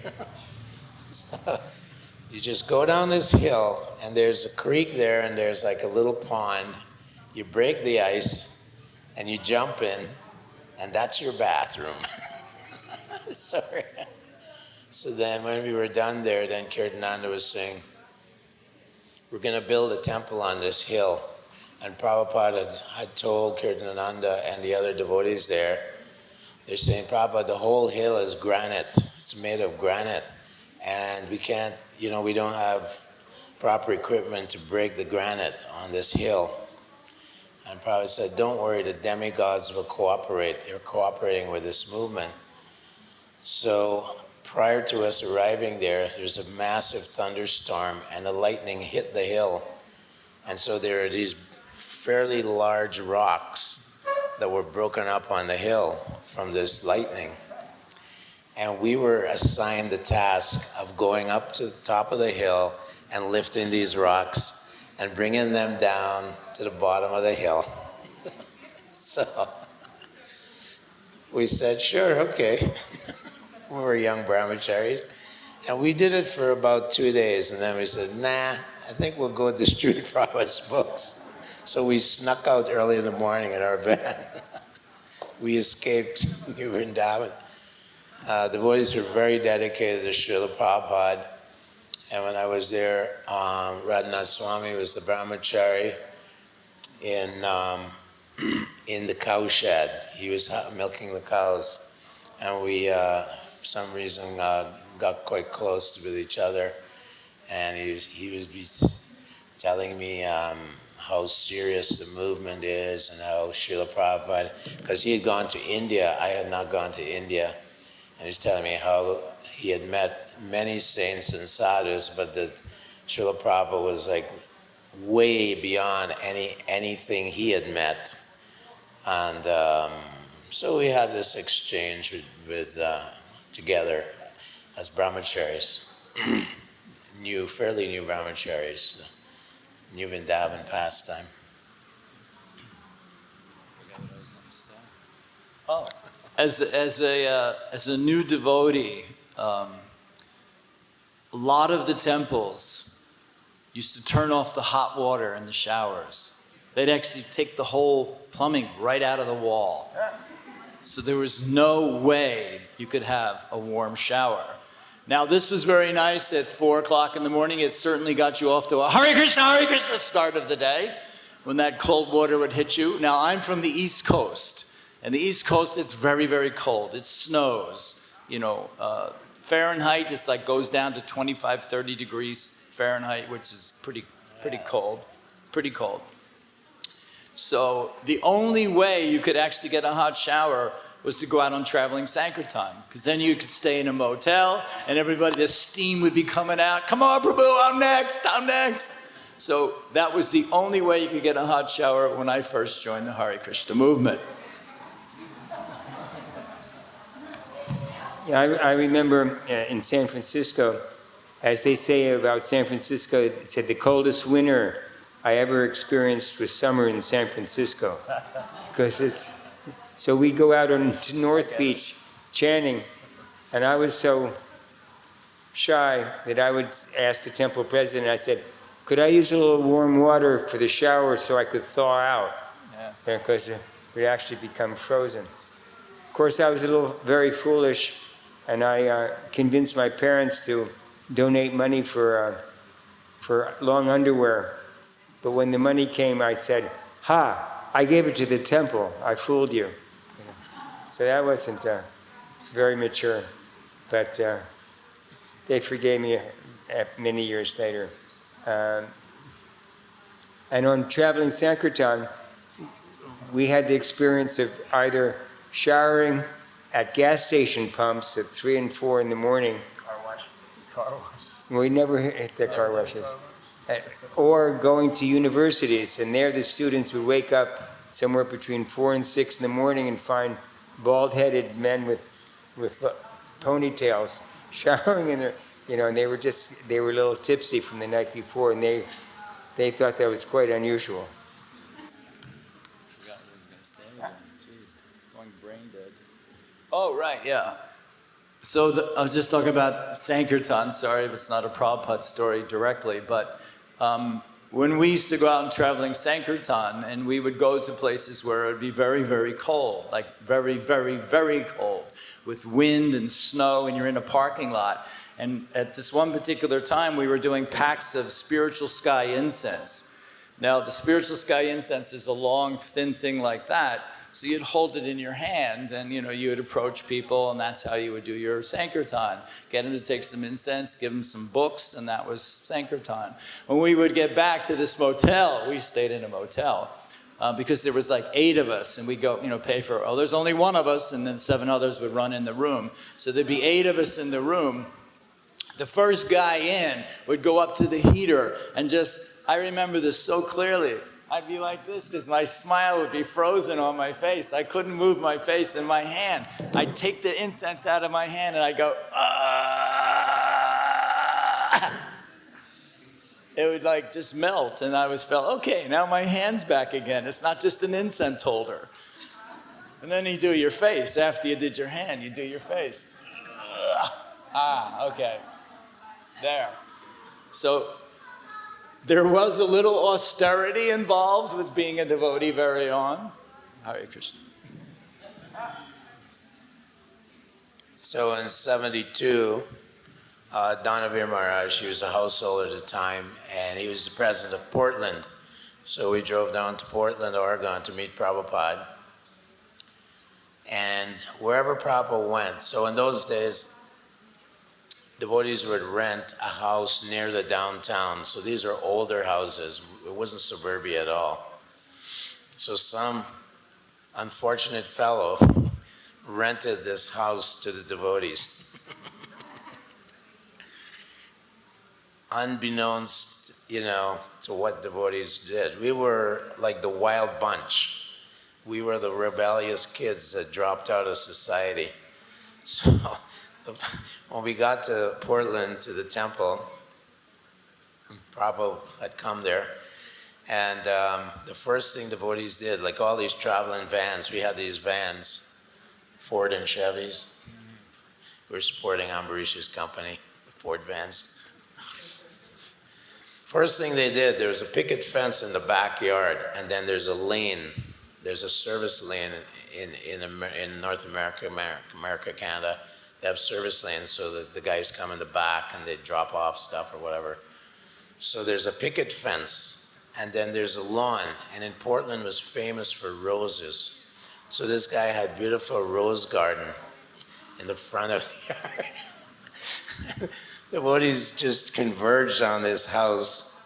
So you just go down this hill, and there's a creek there, and there's like a little pond. You break the ice, and you jump in, and that's your bathroom. Sorry. So then when we were done there, then Kirtananda was saying, we're going to build a temple on this hill. And Prabhupada had told Kirtananda and the other devotees there, they're saying, Prabhupada, the whole hill is granite. It's made of granite. And we can't, we don't have proper equipment to break the granite on this hill. And Prabhupada said, don't worry, the demigods will cooperate. They're cooperating with this movement. So prior to us arriving there's a massive thunderstorm and the lightning hit the hill. And so there are these fairly large rocks that were broken up on the hill from this lightning. And we were assigned the task of going up to the top of the hill and lifting these rocks and bringing them down to the bottom of the hill. So we said, sure, okay. We were young brahmacharis. And we did it for about 2 days, and then we said, nah, I think we'll go distribute Prabhupada's books. So we snuck out early in the morning in our van. We escaped New Vrindavan. Devotees were very dedicated to Srila Prabhupada. And when I was there, Radhanath Swami was the brahmachari in the cow shed. He was milking the cows. And we, for some reason, got quite close with each other. And he was telling me how serious the movement is and how Srila Prabhupada, because he had gone to India, I had not gone to India. And he's telling me how he had met many saints and sadhus, but that Srila Prabhupada was like way beyond anything he had met. And so we had this exchange with together as brahmacharis, fairly new brahmacharis, New Vrindavan pastime. Oh, as a new devotee, a lot of the temples used to turn off the hot water in the showers. They'd actually take the whole plumbing right out of the wall. So there was no way you could have a warm shower. Now this was very nice at 4 o'clock in the morning. It certainly got you off to a Hare Krishna start of the day when that cold water would hit you. Now I'm from the East Coast, and the East Coast, it's very, very cold. It snows, you know, Fahrenheit, it's like goes down to 25, 30 degrees Fahrenheit, which is pretty cold. So the only way you could actually get a hot shower was to go out on traveling Sankirtan, because then you could stay in a motel and everybody, the steam would be coming out. Come on, Prabhu, I'm next. So that was the only way you could get a hot shower when I first joined the Hare Krishna movement. Yeah, I remember in San Francisco, as they say about San Francisco, it said the coldest winter I ever experienced was summer in San Francisco. Because it's, so we'd go out on to North Beach chanting, and I was so shy that I would ask the temple president, I said, could I use a little warm water for the shower so I could thaw out? Because it would actually become frozen. Of course, I was a little very foolish, and I convinced my parents to donate money for long underwear. But when the money came, I said, ha, I gave it to the temple. I fooled you. So that wasn't very mature. But they forgave me many years later. And on traveling Sankirtan, we had the experience of either showering at gas station pumps at 3 and 4 in the morning. Car wash. We never hit the car washes. Or going to universities, and there the students would wake up somewhere between 4 and 6 in the morning and find bald-headed men with ponytails showering in their, and they were a little tipsy from the night before, and they thought that was quite unusual. I forgot what I was going to say again. Jeez, going brain dead. Oh, right, yeah. So I was just talking about Sankirtan. Sorry if it's not a Prabhupada story directly, but when we used to go out and traveling Sankirtan, and we would go to places where it would be very, very cold, like very, very, very cold, with wind and snow, and you're in a parking lot. And at this one particular time, we were doing packs of spiritual sky incense. Now, the spiritual sky incense is a long, thin thing like that. So you'd hold it in your hand, and you would approach people, and that's how you would do your Sankirtan. Get them to take some incense, give them some books, and that was Sankirtan. When we would get back to this motel, we stayed in a motel, because there was like 8 of us, and we'd go, pay for, there's only 1 of us, and then 7 others would run in the room. So there'd be 8 of us in the room. The first guy in would go up to the heater and I remember this so clearly. I'd be like this because my smile would be frozen on my face. I couldn't move my face and my hand. I'd take the incense out of my hand and I'd go, ah! It would like just melt, and I felt, okay, now my hand's back again. It's not just an incense holder. And then you do your face. After you did your hand, you do your face. Okay. There. So there was a little austerity involved with being a devotee very on. Hare Krishna. So in 72, Danavir Maharaj, he was a householder at the time, and he was the president of Portland. So we drove down to Portland, Oregon to meet Prabhupada. And wherever Prabhupada went, so in those days, devotees would rent a house near the downtown. So these are older houses. It wasn't suburbia at all. So some unfortunate fellow rented this house to the devotees. Unbeknownst, to what devotees did. We were like the wild bunch. We were the rebellious kids that dropped out of society. So when we got to Portland, to the temple, Prabhupada had come there, and the first thing devotees did, like all these traveling vans, we had these vans, Ford and Chevys. We were supporting Ambarish's company, Ford vans. First thing they did, there was a picket fence in the backyard, and then there's a lane. There's a service lane in North America, Canada. They have service lanes so that the guys come in the back and they drop off stuff or whatever. So there's a picket fence, and then there's a lawn. And in Portland was famous for roses. So this guy had beautiful rose garden in the front of the yard. The devotees just converged on this house.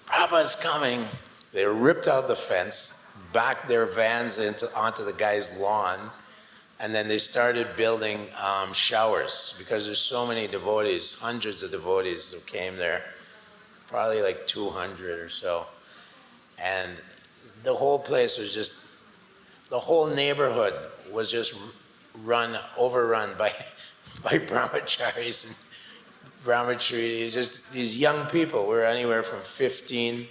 Prabhupada's coming. They ripped out the fence, backed their vans onto the guy's lawn, and then they started building showers, because there's so many devotees, hundreds of devotees who came there, probably like 200 or so. And the whole place was just, the whole neighborhood was just overrun by brahmacharis and brahmacharis, just these young people. We're anywhere from 15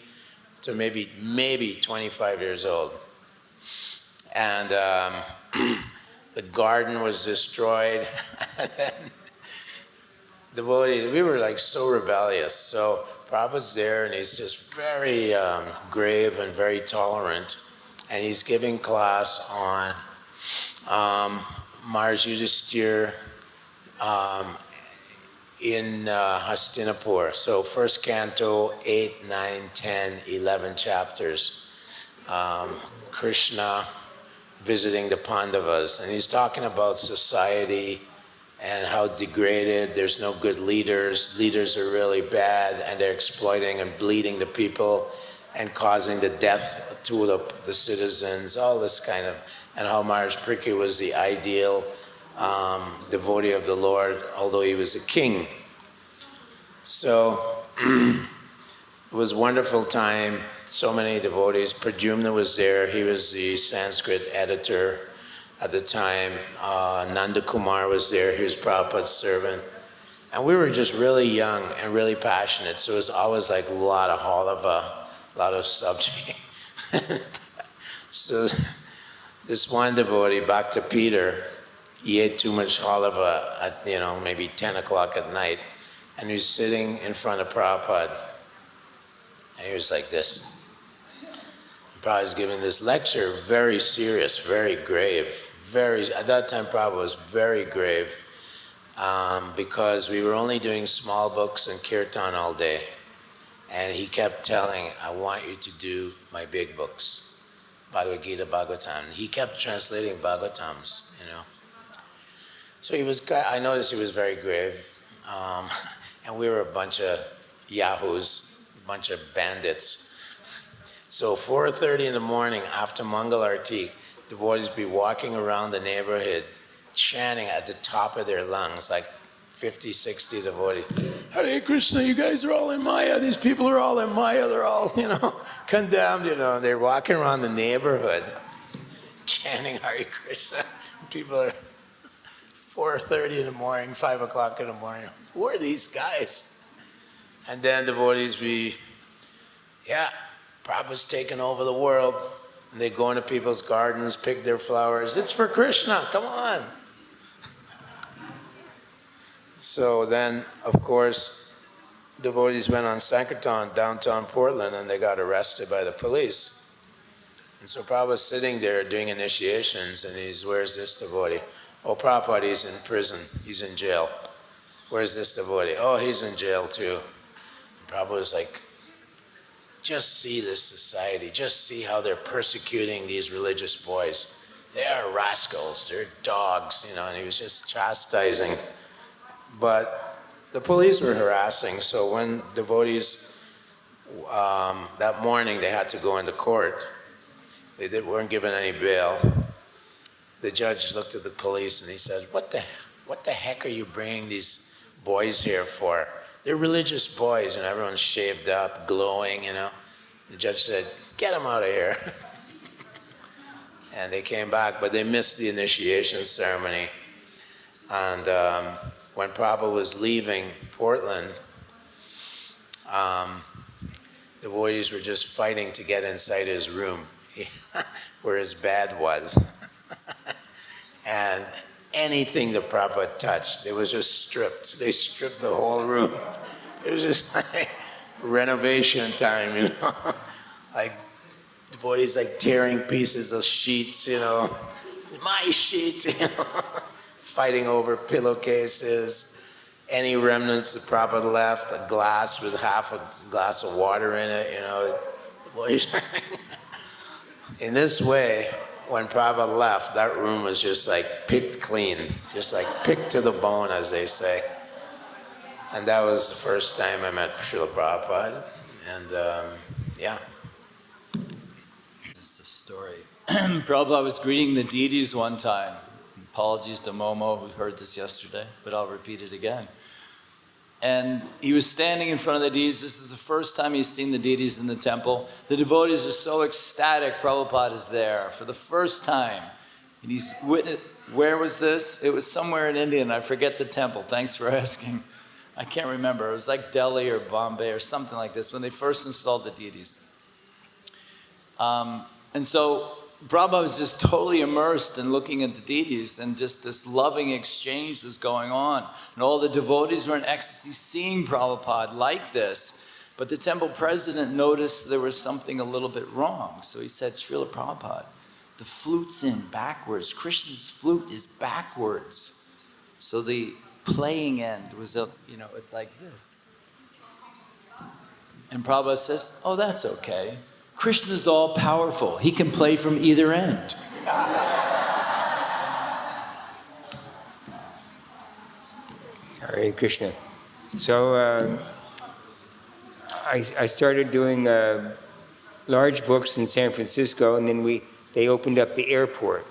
to maybe 25 years old. And the garden was destroyed. Devotees, we were like so rebellious. So Prabhupada's there, and he's just very grave and very tolerant. And he's giving class on Maharaj Yudhisthira in Hastinapur. So first canto, 8, 9, 10, 11 chapters. Krishna visiting the Pandavas, and he's talking about society and how degraded, there's no good leaders are really bad, and they're exploiting and bleeding the people and causing the death to the citizens, all this kind of, and how Maharaj Parikshit was the ideal devotee of the Lord, although he was a king. So it was a wonderful time, so many devotees. Pradyumna was there, he was the Sanskrit editor at the time. Nanda Kumar was there, he was Prabhupada's servant. And we were just really young and really passionate, so it was always like a lot of halava, a lot of sabji. So this one devotee, Bhakta Peter, he ate too much halava at, maybe 10 o'clock at night, and he was sitting in front of Prabhupada, and he was like this. Prabhupada was giving this lecture, very serious, very grave, at that time Prabhupada was very grave, because we were only doing small books and kirtan all day. And he kept telling, I want you to do my big books. Bhagavad Gita, Bhagavatam. He kept translating Bhagavatams, you know. So I noticed he was very grave. And we were a bunch of yahoos, a bunch of bandits. So 4:30 in the morning after Mangal Arati, devotees be walking around the neighborhood chanting at the top of their lungs, like 50, 60 devotees. Hare Krishna, you guys are all in Maya. These people are all in Maya. They're all, condemned, They're walking around the neighborhood chanting Hare Krishna. People are 4:30 in the morning, 5 o'clock in the morning. Who are these guys? And then devotees Prabhupada's taken over the world. And they go into people's gardens, pick their flowers. It's for Krishna, come on. So then, of course, devotees went on Sankirtan, downtown Portland, and they got arrested by the police. And so Prabhupada's sitting there doing initiations, and where's this devotee? Oh, Prabhupada, he's in prison, he's in jail. Where's this devotee? Oh, he's in jail too. And Prabhupada's like, just see this society, just see how they're persecuting these religious boys. They are rascals, they're dogs, and he was just chastising. But the police were harassing, so when devotees, that morning they had to go into court, they weren't given any bail. The judge looked at the police and he said, what the heck are you bringing these boys here for? They're religious boys, and everyone's shaved up, glowing, The judge said, get them out of here. And they came back, but they missed the initiation ceremony. And when Prabhupada was leaving Portland, the devotees were just fighting to get inside his room, where his bed was. And anything that Prabhupada touched, it was just stripped. They stripped the whole room. It was just like renovation time, Like devotees like tearing pieces of sheets, my sheet, fighting over pillowcases, any remnants that Prabhupada left, a glass with half a glass of water in it, Devotees. In this way, when Prabhupada left, that room was just like picked clean, just like picked to the bone, as they say. And that was the first time I met Srila Prabhupada, and It's a story. Prabhupada was greeting the deities one time. Apologies to Momo, who heard this yesterday, but I'll repeat it again. And he was standing in front of the deities. This is the first time he's seen the deities in the temple. The devotees are so ecstatic Prabhupada is there for the first time. And he's witnessed, where was this? It was somewhere in India, and I forget the temple. Thanks for asking. I can't remember. It was like Delhi or Bombay or something like this when they first installed the deities. And so Prabhupada was just totally immersed in looking at the deities, and just this loving exchange was going on. And all the devotees were in ecstasy seeing Prabhupada like this. But the temple president noticed there was something a little bit wrong. So he said, Srila Prabhupada, the flute's in backwards. Krishna's flute is backwards. So the playing end was, it's like this. And Prabhupada says, oh, that's okay. Krishna's all powerful. He can play from either end. Hare Krishna. So I started doing large books in San Francisco, and then they opened up the airport.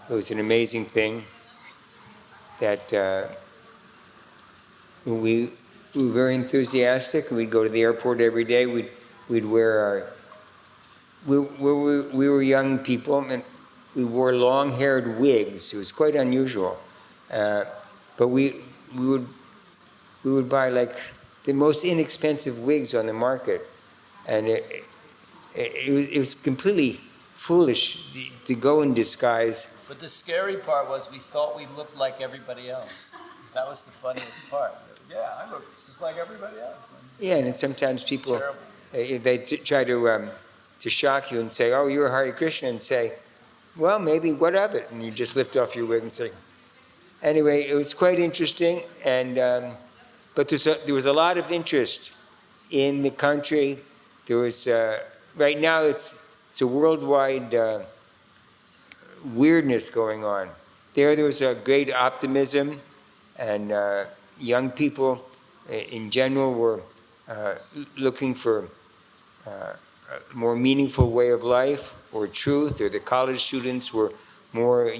It was an amazing thing that we were very enthusiastic. We'd go to the airport every day. We'd wear our... We were young people, and we wore long-haired wigs. It was quite unusual. But we would buy like the most inexpensive wigs on the market, and it was completely foolish to go in disguise. But the scary part was we thought we looked like everybody else. That was the funniest part. Yeah, I look just like everybody else. Yeah, and sometimes people, Terrible. they try to shock you and say, oh, you're Hare Krishna, and say, well, maybe, what of it? And you just lift off your wig and say, anyway, it was quite interesting, and but there was a lot of interest in the country. There was, right now it's it's a worldwide weirdness going on. There was a great optimism, and young people in general were looking for a more meaningful way of life or truth, or the college students were more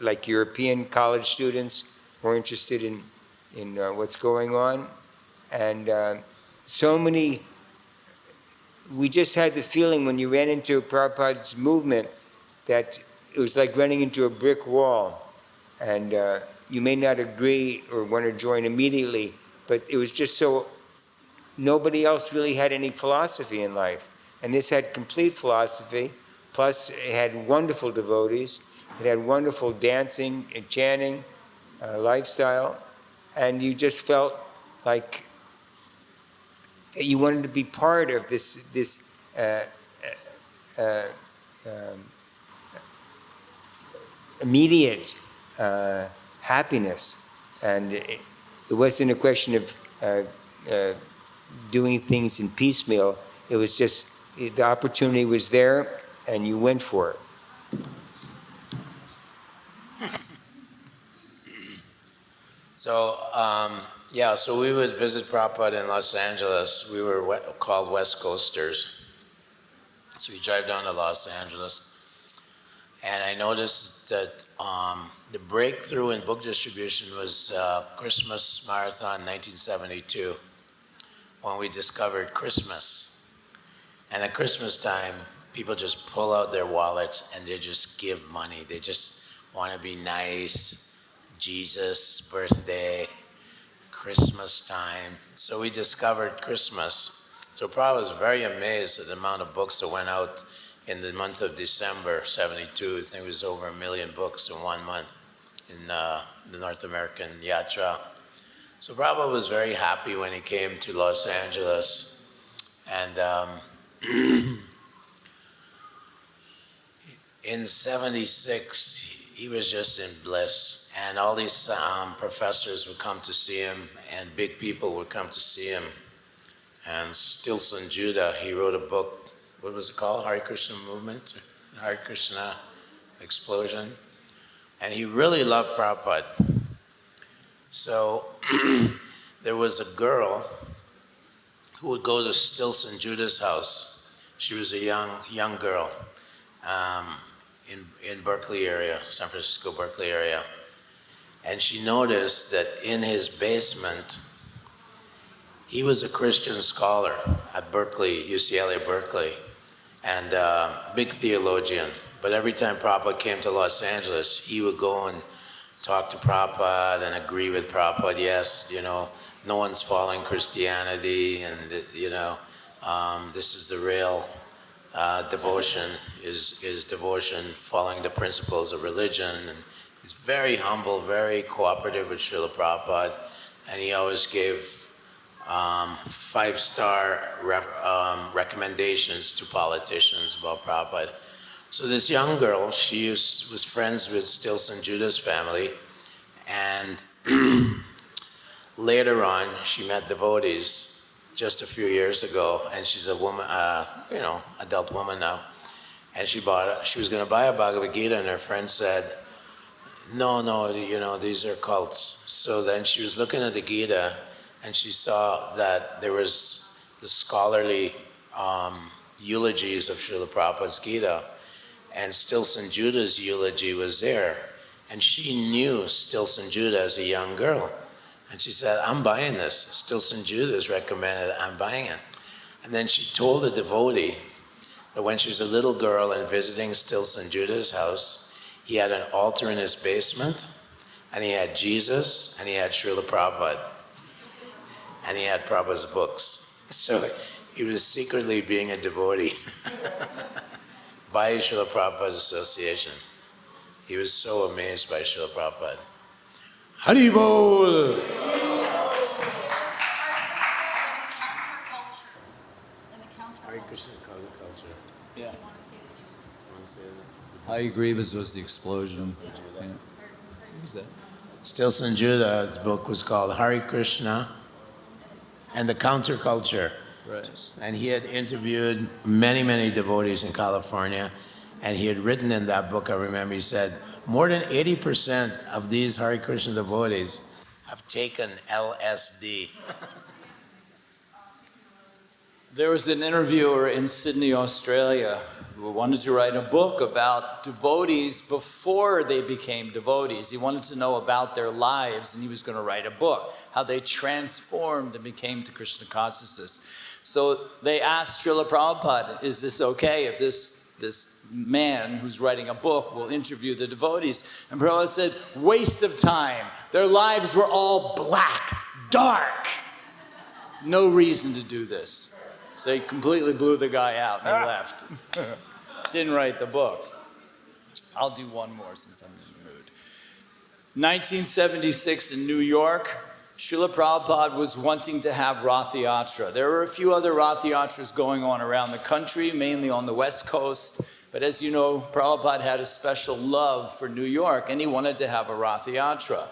like European college students, more interested in what's going on. And so many, we just had the feeling when you ran into Prabhupada's movement that it was like running into a brick wall. And you may not agree or want to join immediately, but it was just so, nobody else really had any philosophy in life. And this had complete philosophy, plus it had wonderful devotees, it had wonderful dancing and chanting lifestyle, and you just felt like you wanted to be part of this immediate happiness. And it wasn't a question of doing things in piecemeal. It was just, the opportunity was there and you went for it. So, so we would visit Prabhupada in Los Angeles. We were called West Coasters. So we drive down to Los Angeles. And I noticed that the breakthrough in book distribution was Christmas Marathon 1972, when we discovered Christmas. And at Christmas time, people just pull out their wallets and they just give money. They just want to be nice. Jesus' birthday, Christmas time. So we discovered Christmas. So Prabhupada was very amazed at the amount of books that went out in the month of December, 72. I think it was over 1 million books in 1 month in the North American Yatra. So Prabhupada was very happy when he came to Los Angeles. And in 76, he was just in bliss. And all these professors would come to see him, and big people would come to see him. And Stilson Judah, he wrote a book, what was it called? Hare Krishna Movement? Hare Krishna Explosion. And he really loved Prabhupada. So there was a girl who would go to Stilson Judah's house. She was a young girl in Berkeley area, San Francisco, Berkeley area. And she noticed that in his basement, he was a Christian scholar at Berkeley, UCLA Berkeley, and big theologian. But every time Prabhupada came to Los Angeles, he would go and talk to Prabhupada and agree with Prabhupada, yes, no one's following Christianity, and this is the real devotion, is devotion following the principles of religion. And he's very humble, very cooperative with Srila Prabhupada, and he always gave 5-star recommendations to politicians about Prabhupada. So this young girl, she was friends with Stilson Judah's family, and later on, she met devotees just a few years ago, and she's a woman, adult woman now, and she was going to buy a Bhagavad Gita, and her friend said, no, these are cults. So then she was looking at the Gita, and she saw that there was the scholarly eulogies of Srila Prabhupada's Gita, and Stilson Judah's eulogy was there. And she knew Stilson Judah as a young girl. And she said, I'm buying this. Stilson Judah's recommended it, I'm buying it. And then she told the devotee that when she was a little girl and visiting Stilson Judah's house, he had an altar in his basement, and he had Jesus, and he had Srila Prabhupada, and he had Prabhupada's books. So he was secretly being a devotee by Srila Prabhupada's association. He was so amazed by Srila Prabhupada. Hari Bol! Hare Krishna culture. Yeah. Want to say that? I agree, this was the explosion. Yeah. Who's that? Stilson Judah's book was called Hare Krishna and the Counterculture. Right. And he had interviewed many, many devotees in California. And he had written in that book, I remember, he said, more than 80% of these Hare Krishna devotees have taken LSD. There was an interviewer in Sydney, Australia, who wanted to write a book about devotees before they became devotees. He wanted to know about their lives, and he was going to write a book, how they transformed and became to Krishna consciousness. So they asked Srila Prabhupada, is this okay if this man who's writing a book will interview the devotees? And Prabhupada said, waste of time. Their lives were all black, dark. No reason to do this. So he completely blew the guy out and he left. Didn't write the book. I'll do one more since I'm in the mood. 1976 in New York, Srila Prabhupada was wanting to have Rath Yatra. There were a few other Rath Yatras going on around the country, mainly on the West Coast. But as you know, Prabhupada had a special love for New York, and he wanted to have a Rath Yatra.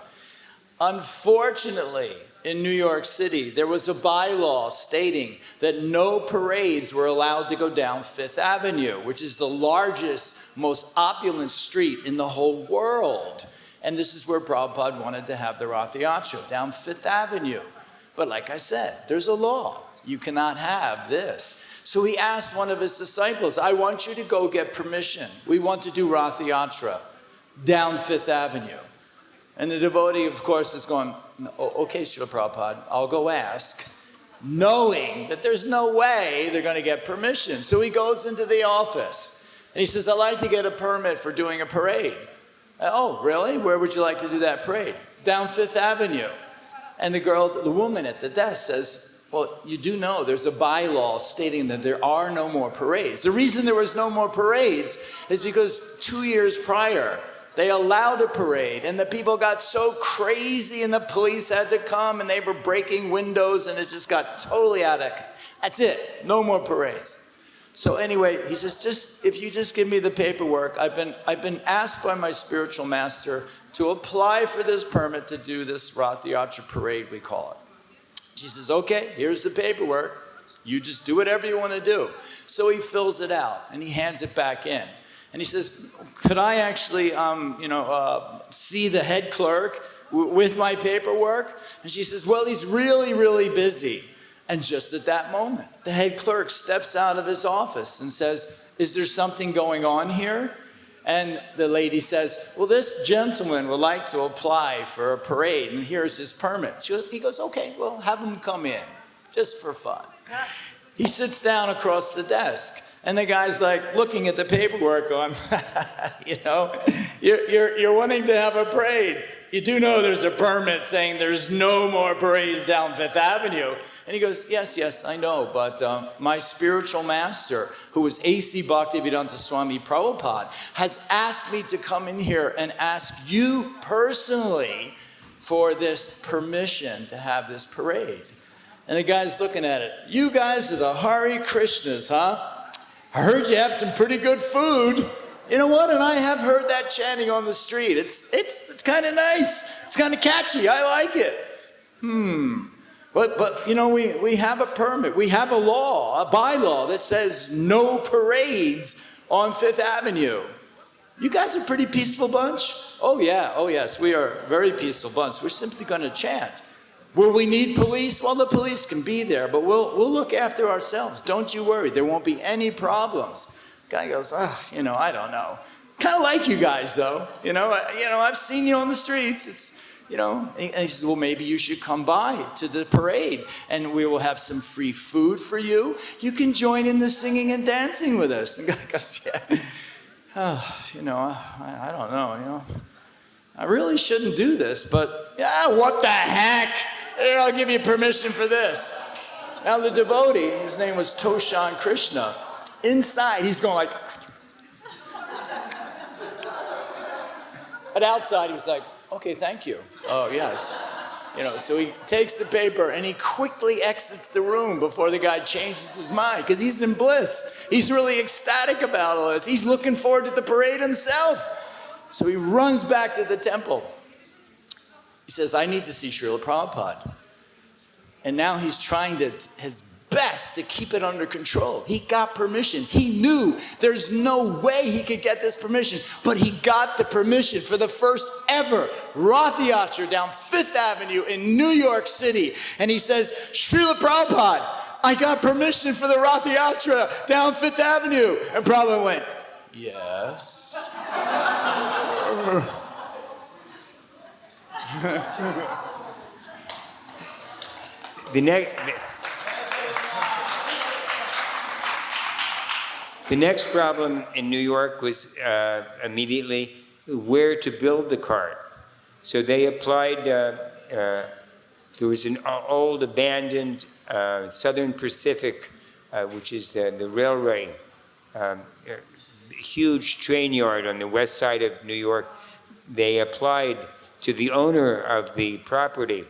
Unfortunately, in New York City, there was a bylaw stating that no parades were allowed to go down Fifth Avenue, which is the largest, most opulent street in the whole world. And this is where Prabhupada wanted to have the Rath Yatra, down Fifth Avenue. But like I said, there's a law. You cannot have this. So he asked one of his disciples, I want you to go get permission. We want to do Rath Yatra down Fifth Avenue. And the devotee, of course, is going, okay, Srila Prabhupada, I'll go ask, knowing that there's no way they're going to get permission. So he goes into the office, and he says, I'd like to get a permit for doing a parade. Oh, really? Where would you like to do that parade? Down Fifth Avenue. And the woman at the desk says, well, you do know there's a bylaw stating that there are no more parades. The reason there was no more parades is because 2 years prior, they allowed a parade, and the people got so crazy, and the police had to come, and they were breaking windows, and it just got totally out of. That's it. No more parades. So anyway, he says, if you just give me the paperwork, I've been asked by my spiritual master to apply for this permit to do this Rath Yatra parade, we call it. She says, okay, here's the paperwork. You just do whatever you want to do. So he fills it out, and he hands it back in. And he says, could I actually, see the head clerk with my paperwork? And she says, well, he's really, really busy. And just at that moment, the head clerk steps out of his office and says, is there something going on here? And the lady says, well, this gentleman would like to apply for a parade, and here's his permit. He goes, okay, well, have him come in, just for fun. He sits down across the desk. And the guy's like looking at the paperwork going, you're wanting to have a parade. You do know there's a permit saying there's no more parades down Fifth Avenue. And he goes, yes, I know, but my spiritual master, who is A.C. Bhaktivedanta Swami Prabhupada, has asked me to come in here and ask you personally for this permission to have this parade. And the guy's looking at it. You guys are the Hare Krishnas, huh? I heard you have some pretty good food. You know what? And I have heard that chanting on the street. It's kind of nice. It's kind of catchy. I like it. But we have a permit. We have a law, a bylaw that says no parades on Fifth Avenue. You guys are a pretty peaceful bunch. Oh yes, we are a very peaceful bunch. We're simply going to chant. Will we need police? Well, the police can be there, but we'll look after ourselves. Don't you worry. There won't be any problems. Guy goes, I don't know. Kind of like you guys, though. I've seen you on the streets. And he says, well, maybe you should come by to the parade, and we will have some free food for you. You can join in the singing and dancing with us. And the guy goes, yeah. I don't know, I really shouldn't do this, but what the heck? Here, I'll give you permission for this. Now the devotee, his name was Toshan Krishna, inside he's going like, but outside he was like, okay, thank you. Oh, yes. So he takes the paper and he quickly exits the room before the guy changes his mind, because he's in bliss. He's really ecstatic about all this. He's looking forward to the parade himself. So he runs back to the temple. He says, I need to see Srila Prabhupada. And now he's trying to, his best to keep it under control. He got permission. He knew there's no way he could get this permission, but he got the permission for the first ever Rath Yatra down Fifth Avenue in New York City. And he says, Srila Prabhupada, I got permission for the Rath Yatra down Fifth Avenue. And Prabhupada went, yes. The next problem in New York was immediately where to build the cart. So they applied, there was an old abandoned Southern Pacific, which is the railway, huge train yard on the west side of New York. They applied to the owner of the property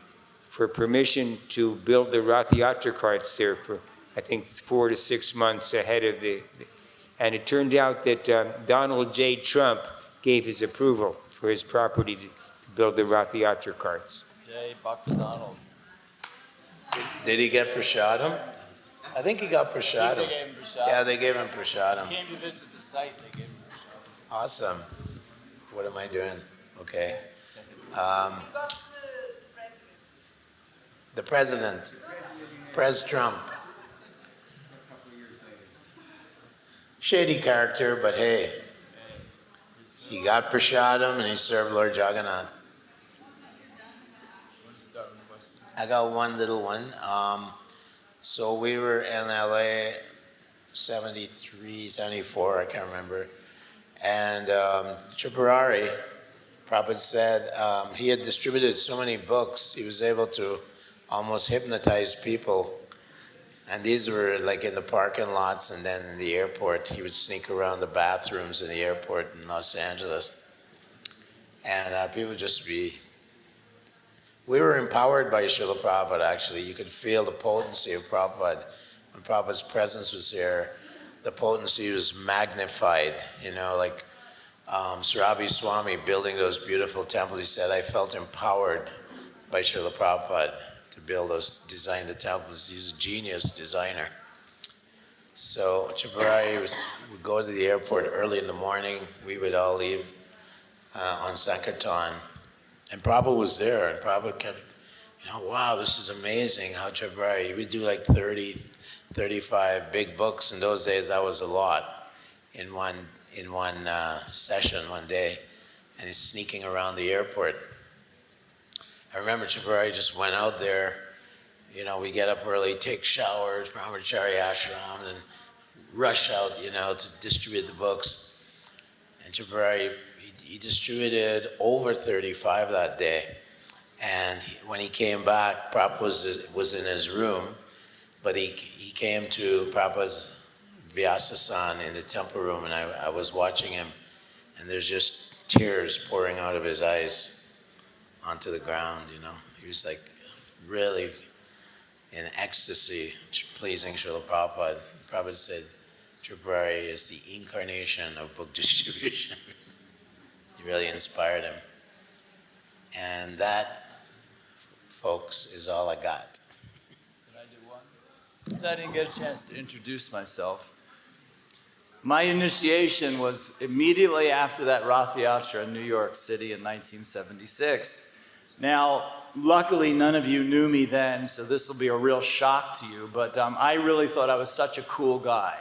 for permission to build the Rath Yatra carts there for, I think, 4 to 6 months ahead of and it turned out that Donald J. Trump gave his approval for his property to build the Rath Yatra carts. Yay, Bhakta Donald. Did he get prasadam? I think he got prasadam. They gave him prasadam. Yeah, they gave him prasadam. He came to visit the site, they gave him prasadam. Awesome. What am I doing? Okay. The president, Pres Trump. Shady character, but hey, he got prasadam and he served Lord Jagannath. I got one little one. So we were in LA, 73, 74, I can't remember. And Tripurari, Prabhupada said he had distributed so many books, he was able to almost hypnotize people. And these were like in the parking lots and then in the airport. He would sneak around the bathrooms in the airport in Los Angeles. And people would just be, we were empowered by Srila Prabhupada actually. You could feel the potency of Prabhupada. When Prabhupada's presence was there, the potency was magnified, you know, like Sarabi Swami building those beautiful temples. He said, I felt empowered by Srila Prabhupada to build those, design the temples. He's a genius designer. So Tripurari would go to the airport early in the morning. We would all leave on Sankirtan. And Prabhupada was there, and Prabhupada kept, you know, wow, this is amazing how Tripurari, he would do like 30, 35 big books. In those days, that was a lot in one session, one day. And he's sneaking around the airport. I remember Tripurari just went out there, you know, we get up early, take showers, Brahmachari ashram, and rush out, you know, to distribute the books. And Tripurari, he distributed over 35 that day. And when he came back, Prabhupada was in his room, but he came to Prabhupada's Vyasa-san in the temple room, and I was watching him, and there's just tears pouring out of his eyes onto the ground, you know. He was like really in ecstasy, pleasing Srila Prabhupada. Prabhupada said, Tripurari is the incarnation of book distribution. It really inspired him. And that, folks, is all I got. Can I do one? Because I didn't get a chance to introduce myself. My initiation was immediately after that Rath Yatra in New York City in 1976. Now, luckily, none of you knew me then, so this will be a real shock to you, but I really thought I was such a cool guy.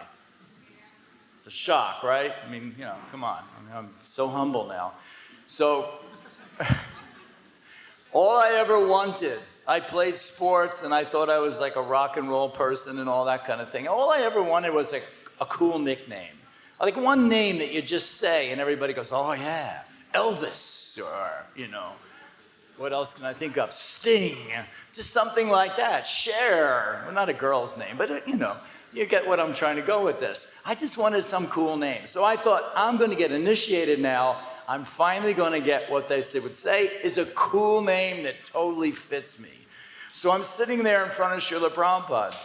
It's a shock, right? I mean, you know, come on. I mean, I'm so humble now. So, all I ever wanted, I played sports and I thought I was like a rock and roll person and all that kind of thing. All I ever wanted was a cool nickname. Like one name that you just say and everybody goes, oh yeah, Elvis, or, you know, what else can I think of? Sting, just something like that. Cher, well, not a girl's name, but you know, you get what I'm trying to go with this. I just wanted some cool name. So I thought, I'm going to get initiated now. I'm finally going to get what they would say is a cool name that totally fits me. So I'm sitting there in front of Srila Prabhupada.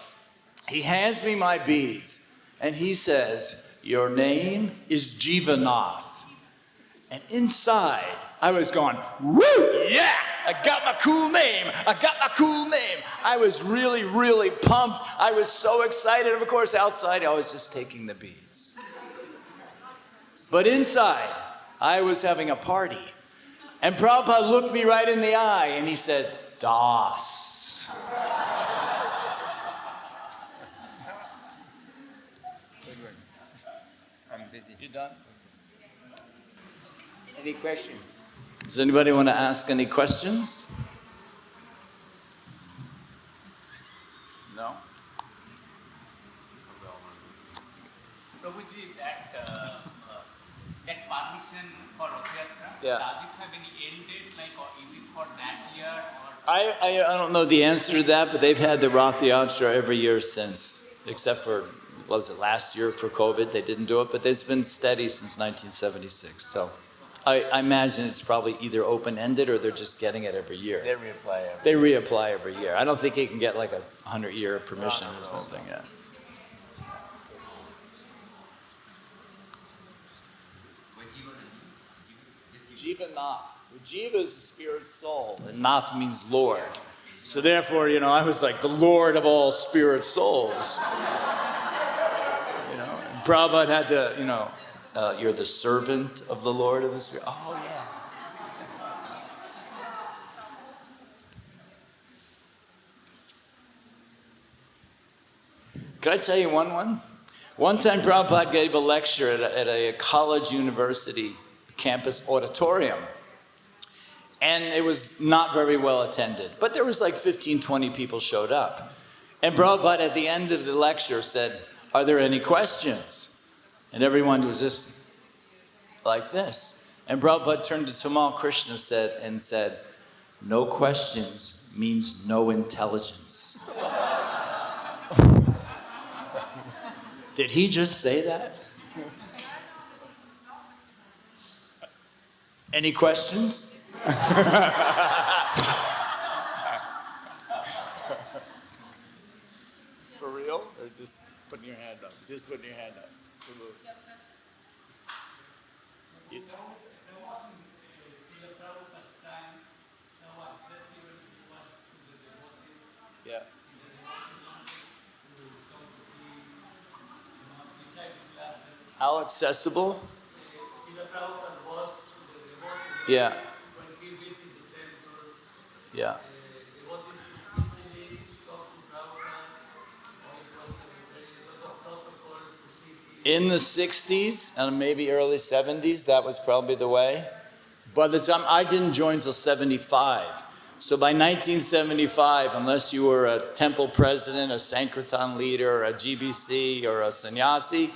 He hands me my beads, and he says, your name is Jivanath. And inside, I was going, woo, yeah! I got my cool name. I got my cool name. I was really, really pumped. I was so excited. Of course, outside, I was just taking the beads. But inside, I was having a party. And Prabhupada looked me right in the eye and he said, Das. I'm busy. You done? Any questions? Does anybody want to ask any questions? No? Prabhuji, that permission for Rath Yatra, Yeah. does it have any end date, like, or is it for that year, or? I don't know the answer to that, but they've had the Rath Yatra every year since, except for, what was it, last year for COVID, they didn't do it, but it's been steady since 1976, so I imagine it's probably either open-ended or they're just getting it every year. They reapply every They reapply every year. I don't think you can get like a 100-year permission or something, yeah. Jivanath. Jiva is the spirit soul, and Nath means Lord. So therefore, I was like the Lord of all spirit souls. And Prabhupada had to, you're the servant of the Lord of the Spirit. Oh, yeah. Could I tell you one? One time Prabhupada gave a lecture at a college university campus auditorium. And it was not very well attended. But there was like 15, 20 people showed up. And Prabhupada at the end of the lecture said, "Are there any questions?" And everyone was just like this. And Prabhupada turned to Tamal Krishna and said, "No questions means no intelligence." Did he just say that? Any questions? For real? Or just putting your hand up? Just putting your hand up. You- Yeah. How accessible? Yeah. Yeah. In the 60s and maybe early 70s, that was probably the way. By the time I didn't join till 75. So by 1975, unless you were a temple president, a Sankirtan leader, a GBC, or a sannyasi,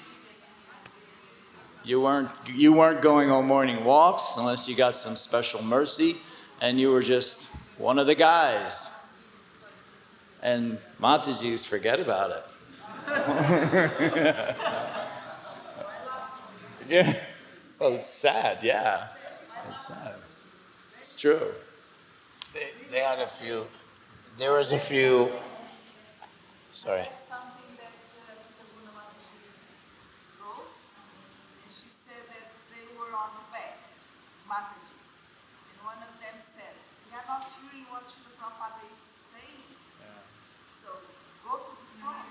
you weren't going on morning walks unless you got some special mercy, and you were just one of the guys. And Matajis, forget about it. Yeah. Well, it's sad, yeah. It's sad. It's true. They had a few. There was a few. Sorry. Something that Prabhu wrote. She said that they were on the back, Matajis. And one of them said, "We are not hearing what the Prabhupada is saying. So go to the front."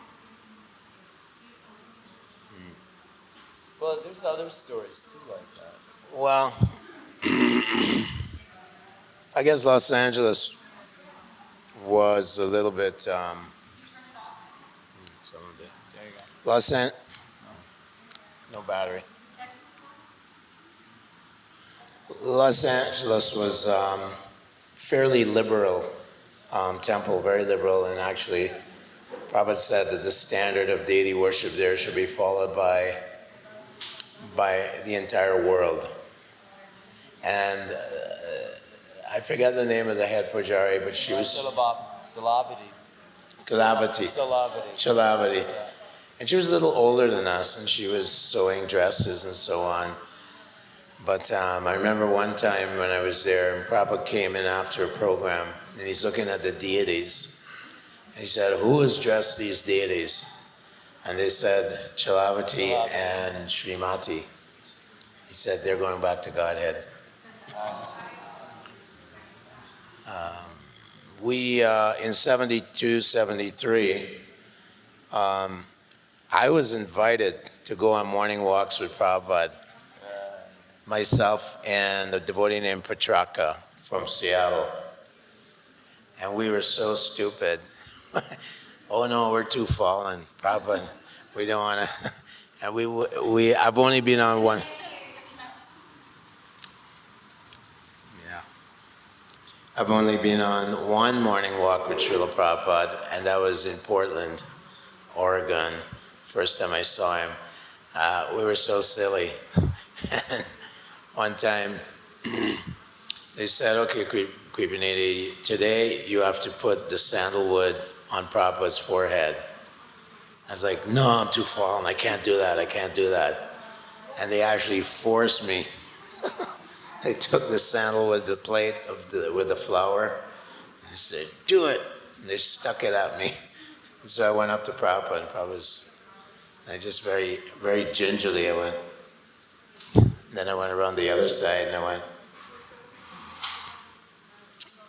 Well, there's other stories too like that. Well, I guess Los Angeles was a little bit. Some of it. There you go. No battery. Los Angeles was fairly liberal temple, very liberal, and actually, Prabhupada said that the standard of deity worship there should be followed by the entire world. And I forget the name of the head pujari, but she was Chalavati. And she was a little older than us, and she was sewing dresses and so on. But I remember one time when I was there, and Prabhupada came in after a program, and he's looking at the deities. And he said, "Who has dressed these deities?" And they said, Chalavati and Srimati. He said, "They're going back to Godhead." We, in 72, 73, I was invited to go on morning walks with Prabhupada, myself and a devotee named Patraka from Seattle. And we were so stupid. Oh no, we're too fallen. Prabhupada, we don't want to. And I've only been on one. Yeah. I've only been on one morning walk with Srila Prabhupada, and that was in Portland, Oregon. First time I saw him. We were so silly. And one time, they said, okay, Kripanidhi, today you have to put the sandalwood on Prabhupada's forehead. I was like, no, I'm too fallen, I can't do that, I can't do that. And they actually forced me. They took the sandalwood, the plate with the flour, and they said, do it. And they stuck it at me. And so I went up to Prabhupada, and Prabhupada's, and I just very, very gingerly, I went. And then I went around the other side, and I went.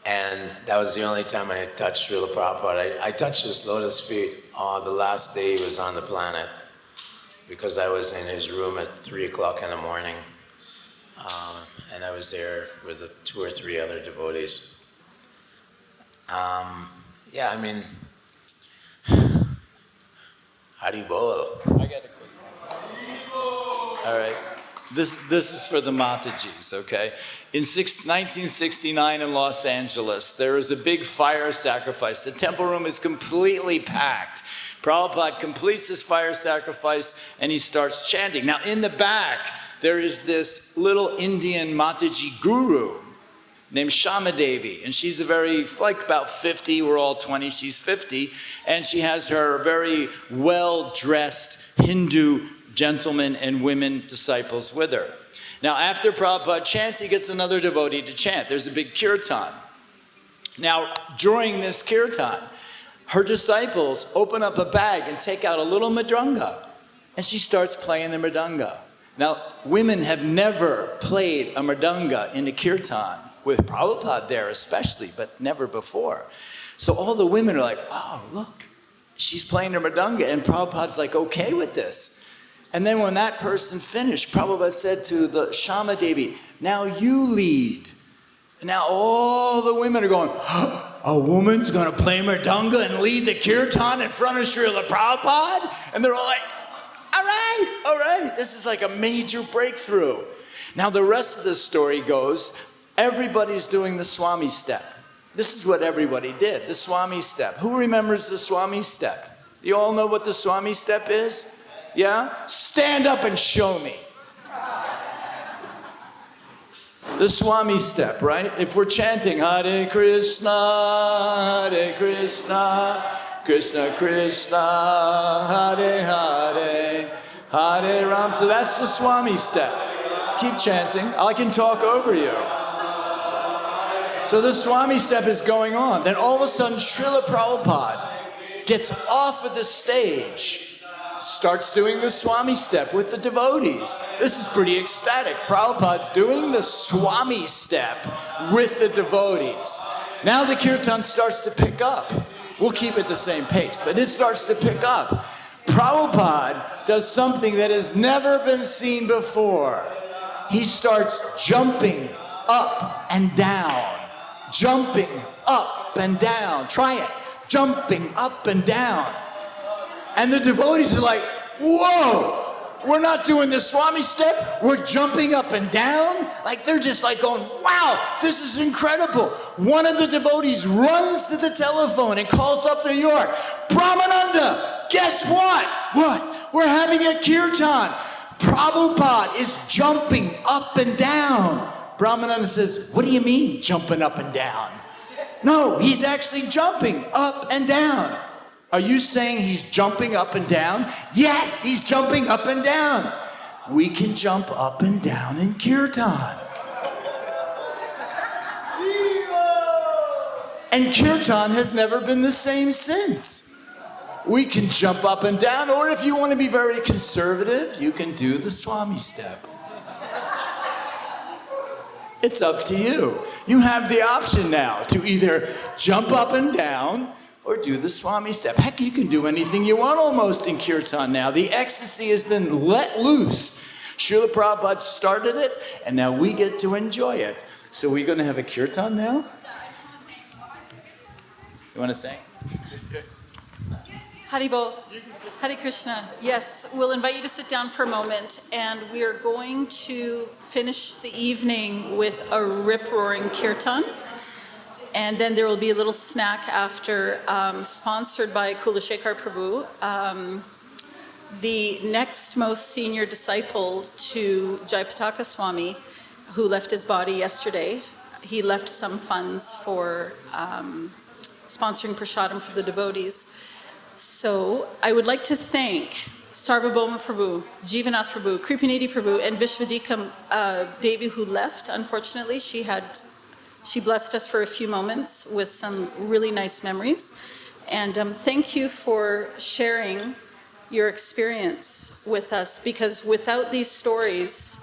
And that was the only time I had touched Srila Prabhupada. I touched his lotus feet the last day he was on the planet, because I was in his room at 3 o'clock in the morning. And I was there with 2 or 3 other devotees. Yeah, I mean, Hari Bol. I got a quick one. All right. This is for the Matajis, okay? In 1969 in Los Angeles, there is a big fire sacrifice. The temple room is completely packed. Prabhupada completes this fire sacrifice and he starts chanting. Now in the back, there is this little Indian Mataji guru named Shama Devi, and she's like about 50, we're all 20, she's 50, and she has her very well-dressed Hindu gentlemen and women disciples with her. Now, after Prabhupada chants, he gets another devotee to chant. There's a big kirtan. Now, during this kirtan, her disciples open up a bag and take out a little mridanga, and she starts playing the mridanga. Now, women have never played a mridanga in a kirtan, with Prabhupada there especially, but never before. So all the women are like, oh, look, she's playing her mridanga, and Prabhupada's like, okay with this. And then when that person finished, Prabhupada said to the Shama Devi, now you lead. And now all the women are going, a woman's going to play mridanga and lead the kirtan in front of Srila Prabhupada? And they're all like, all right, this is like a major breakthrough. Now the rest of the story goes, everybody's doing the Swami step. This is what everybody did, the Swami step. Who remembers the Swami step? You all know what the Swami step is? Yeah? Stand up and show me. The Swami step, right? If we're chanting Hare Krishna, Krishna Krishna, Hare Hare, Hare Ram. So that's the Swami step. Keep chanting. I can talk over you. So the Swami step is going on. Then all of a sudden, Srila Prabhupada gets off of the stage, starts doing the Swami step with the devotees. This is pretty ecstatic. Prabhupada's doing the Swami step with the devotees. Now the kirtan starts to pick up. We'll keep it the same pace, but it starts to pick up. Prabhupada does something that has never been seen before. He starts jumping up and down. Jumping up and down. Try it. Jumping up and down. And the devotees are like, whoa, we're not doing the Swami step, we're jumping up and down. Like they're just like going, wow, this is incredible. One of the devotees runs to the telephone and calls up New York, Brahmananda, guess what? What? We're having a kirtan. Prabhupada is jumping up and down. Brahmananda says, what do you mean jumping up and down? No, he's actually jumping up and down. Are you saying he's jumping up and down? Yes, he's jumping up and down. We can jump up and down in kirtan. And kirtan has never been the same since. We can jump up and down, or if you want to be very conservative, you can do the Swami step. It's up to you. You have the option now to either jump up and down or do the Swami step. Heck, you can do anything you want almost in kirtan now. The ecstasy has been let loose. Srila Prabhupada started it, and now we get to enjoy it. So we're going to have a kirtan now? You want to thank? Haribol, Hare Krishna. Yes, we'll invite you to sit down for a moment, and we are going to finish the evening with a rip-roaring kirtan. And then there will be a little snack after, sponsored by Kulashekar Prabhu. The next most senior disciple to Jayapataka Swami, who left his body yesterday, he left some funds for sponsoring prasadam for the devotees. So I would like to thank Sarvabhauma Prabhu, Jivanath Prabhu, Kripanidhi Prabhu, and Vishvadhika Devi, who left. Unfortunately, she blessed us for a few moments with some really nice memories. And thank you for sharing your experience with us, because without these stories,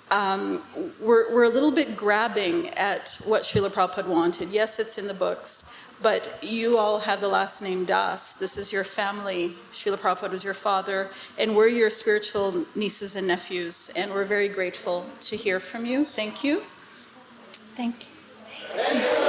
we're a little bit grabbing at what Srila Prabhupada wanted. Yes, it's in the books, but you all have the last name Das. This is your family. Srila Prabhupada was your father, and we're your spiritual nieces and nephews, and we're very grateful to hear from you. Thank you. Thank you.